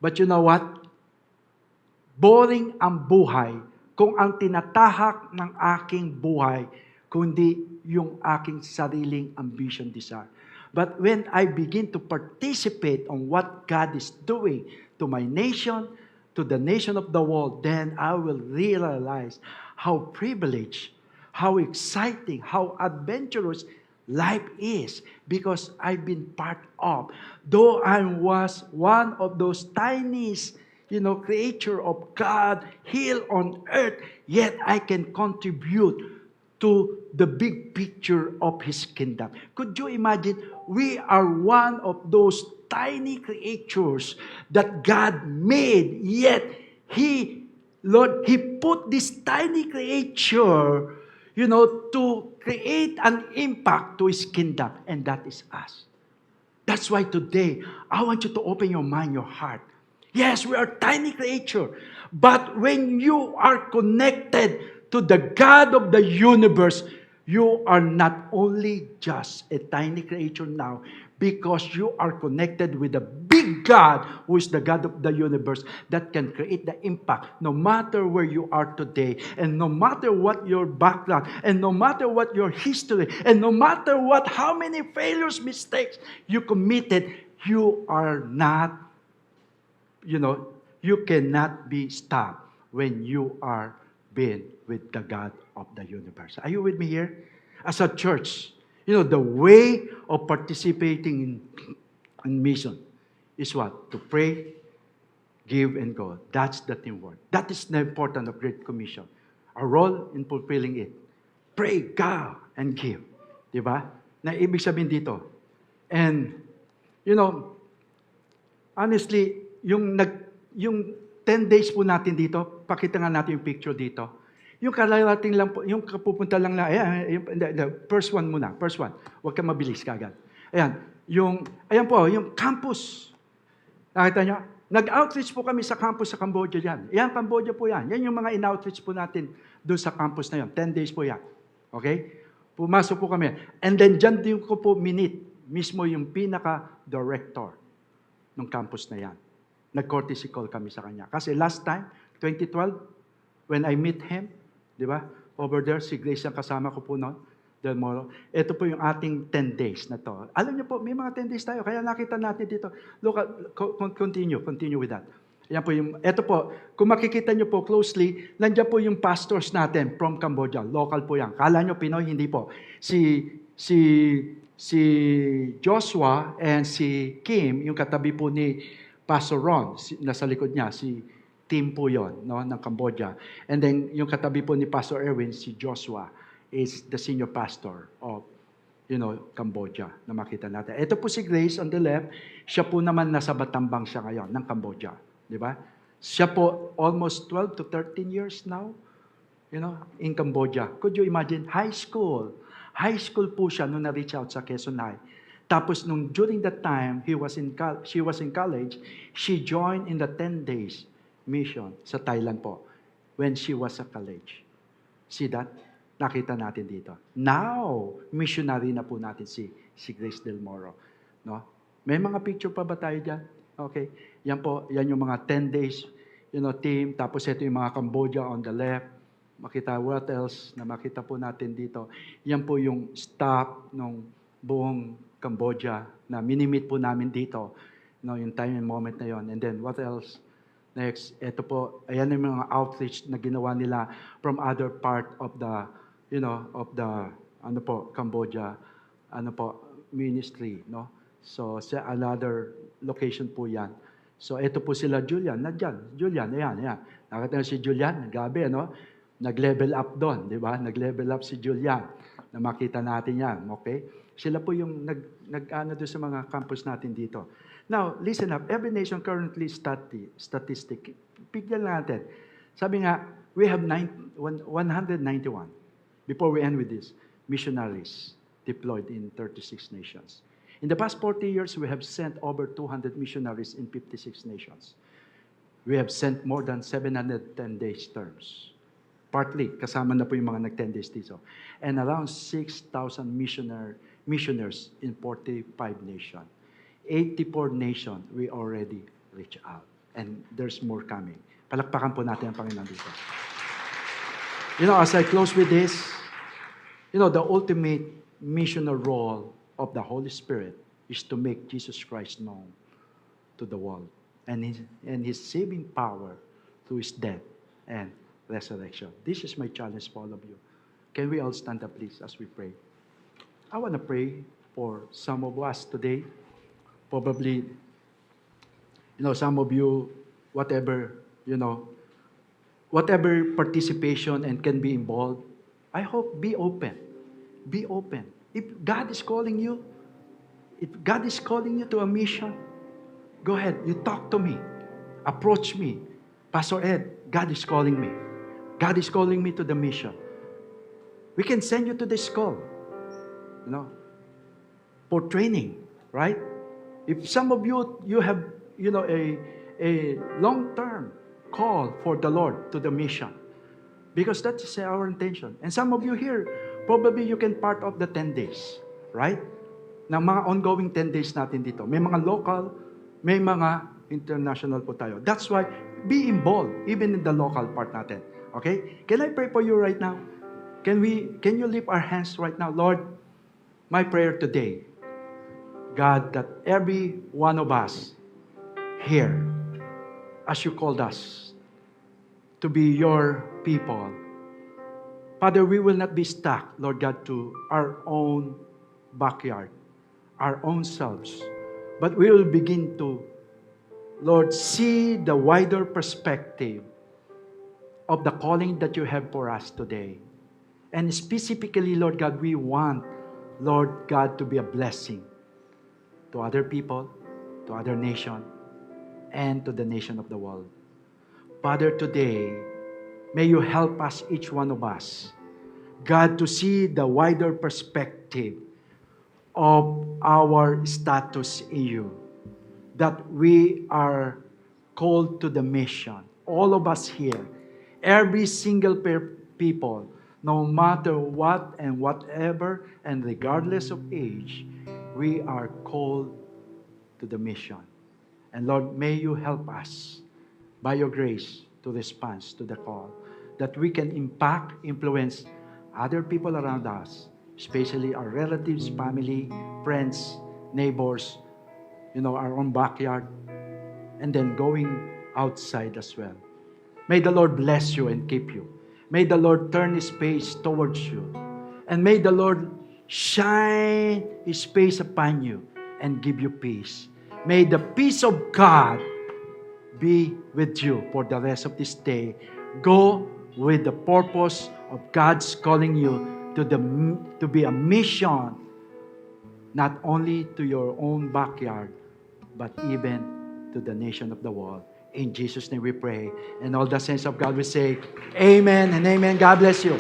but you know what? Boring ang buhay kung ang tinatahak ng aking buhay kundi yung aking sariling ambition, desire. But when I begin to participate on what God is doing to my nation, to the nation of the world, then I will realize how privileged, how exciting, how adventurous life is because I've been part of. Though I was one of those tiniest, creature of God here on earth, yet I can contribute to the big picture of His kingdom. Could you imagine? We are one of those tiny creatures that God made, yet He put this tiny creature, to create an impact to His kingdom, and that is us. That's why today, I want you to open your mind, your heart. Yes, we are tiny creature, but when you are connected to the God of the universe, you are not only just a tiny creature now, because you are connected with the big God, who is the God of the universe, that can create the impact no matter where you are today, and no matter what your background, and no matter what your history, and no matter how many failures, mistakes you committed, you are not, you cannot be stopped when you are being with the God of the universe. Are you with me here? As a church, the way of participating in mission is what? To pray, give, and go. That's the teamwork. That is the importance of Great Commission. Our role in fulfilling it. Pray, go, and give. Diba? Na ibig sabihin dito. And, honestly, yung 10 days po natin dito, pakita nga natin yung picture dito. Yung kalalating lang po, yung kapupunta lang na, first one muna, first one. Huwag ka mabilis kagad. Ayan po, yung campus. Nakita nyo? Nag-outreach po kami sa campus sa Cambodia yan. Ayan, Cambodia po yan. Yan yung mga in-outreach po natin doon sa campus na yan. 10 days po yan. Okay? Pumasok po kami. And then, dyan din ko po mismo yung pinaka-director ng campus na yan. Nag-courtesy call kami sa kanya. Kasi last time, 2012, when I meet him, di ba? Over there, si Grace ang kasama ko po noon. Del Moro. Ito po yung ating 10 days na to. Alam niyo po, may mga 10 days tayo. Kaya nakita natin dito. Look, continue with that. Yan po yung, eto po, kung makikita nyo po closely, nandiyan po yung pastors natin from Cambodia. Local po yan. Kala nyo Pinoy, hindi po. Si Joshua and si Kim, yung katabi po ni Pastor Ron, nasa likod niya, si Tim po yon, no, ng Cambodia. And then yung katabi po ni Pastor Erwin, si Joshua, is the senior pastor of Cambodia na makita natin. Ito po si Grace on the left, siya po naman nasa Battambang siya ngayon ng Cambodia. Di ba? Siya po almost 12 to 13 years now, in Cambodia. Could you imagine? High school. High school po siya nung na-reach out sa Quezon High. Tapos during that time, she was in college, she joined in the 10 days mission sa Thailand po when she was at college. See that? Nakita natin dito. Now, missionary na po natin si Grace Del Moro. No? May mga picture pa ba tayo dyan? Okay. Yan po, yan yung mga 10 days, team. Tapos ito yung mga Cambodia on the left. Makita what else na makita po natin dito. Yan po yung staff ng buong Cambodia na minimit po namin dito. Yung time and moment na yon. And then what else? Next, ito po, ayan yung mga outreach na ginawa nila from other part of the, Cambodia, ministry, no? So, sa another location po yan. So, ito po sila, Julian, ayan. Nakita si Julian, gabi, nag-level up doon, di ba? Nag-level up si Julian, na makita natin yan, okay? Sila po yung nag-ano doon sa mga campus natin dito. Now, listen up. Every nation currently statistic. Bigyan natin. Sabi nga, we have 191, before we end with this, missionaries deployed in 36 nations. In the past 40 years, we have sent over 200 missionaries in 56 nations. We have sent more than 710 days terms. Partly, kasama na po yung mga nag-10 days dito. And around 6,000 missionaries in 45 nations. 84 nations, we already reach out. And there's more coming. Palakpakan po natin ang Panginoon dito. As I close with this, the ultimate missional role of the Holy Spirit is to make Jesus Christ known to the world. And His saving power through His death and resurrection. This is my challenge for all of you. Can we all stand up, please, as we pray? I want to pray for some of us today. Probably, some of you, whatever participation and can be involved, I hope be open. Be open. If God is calling you to a mission, go ahead, you talk to me. Approach me. Pastor Ed, God is calling me. God is calling me to the mission. We can send you to the school, for training, right? If some of you have, a long-term call for the Lord to the mission, because that is our intention. And some of you here, probably you can part of the 10 days, right? Na mga ongoing 10 days natin dito. May mga local, may mga international po tayo. That's why, be involved, even in the local part natin. Okay? Can I pray for you right now? Can you lift our hands right now? Lord, my prayer today, God, that every one of us here, as you called us to be your people, Father, we will not be stuck, Lord God, to our own backyard, our own selves, but we will begin to, Lord, see the wider perspective of the calling that you have for us today. And specifically, Lord God, we want, Lord God, to be a blessing to other people, to other nation, and to the nation of the world. Father, today, may you help us, each one of us, God, to see the wider perspective of our status in you, that we are called to the mission. All of us here, every single people, no matter what and whatever, and regardless of age, we are called to the mission. And Lord, may you help us by your grace to respond to the call, that we can impact, influence other people around us, especially our relatives, family, friends, neighbors, our own backyard, and then going outside as well. May the Lord bless you and keep you. May the Lord turn His face towards you. And may the Lord shine His face upon you and give you peace. May the peace of God be with you for the rest of this day. Go with the purpose of God's calling you to be a mission, not only to your own backyard, but even to the nation of the world. In Jesus' name we pray. And all the saints of God will say, Amen and amen. God bless you.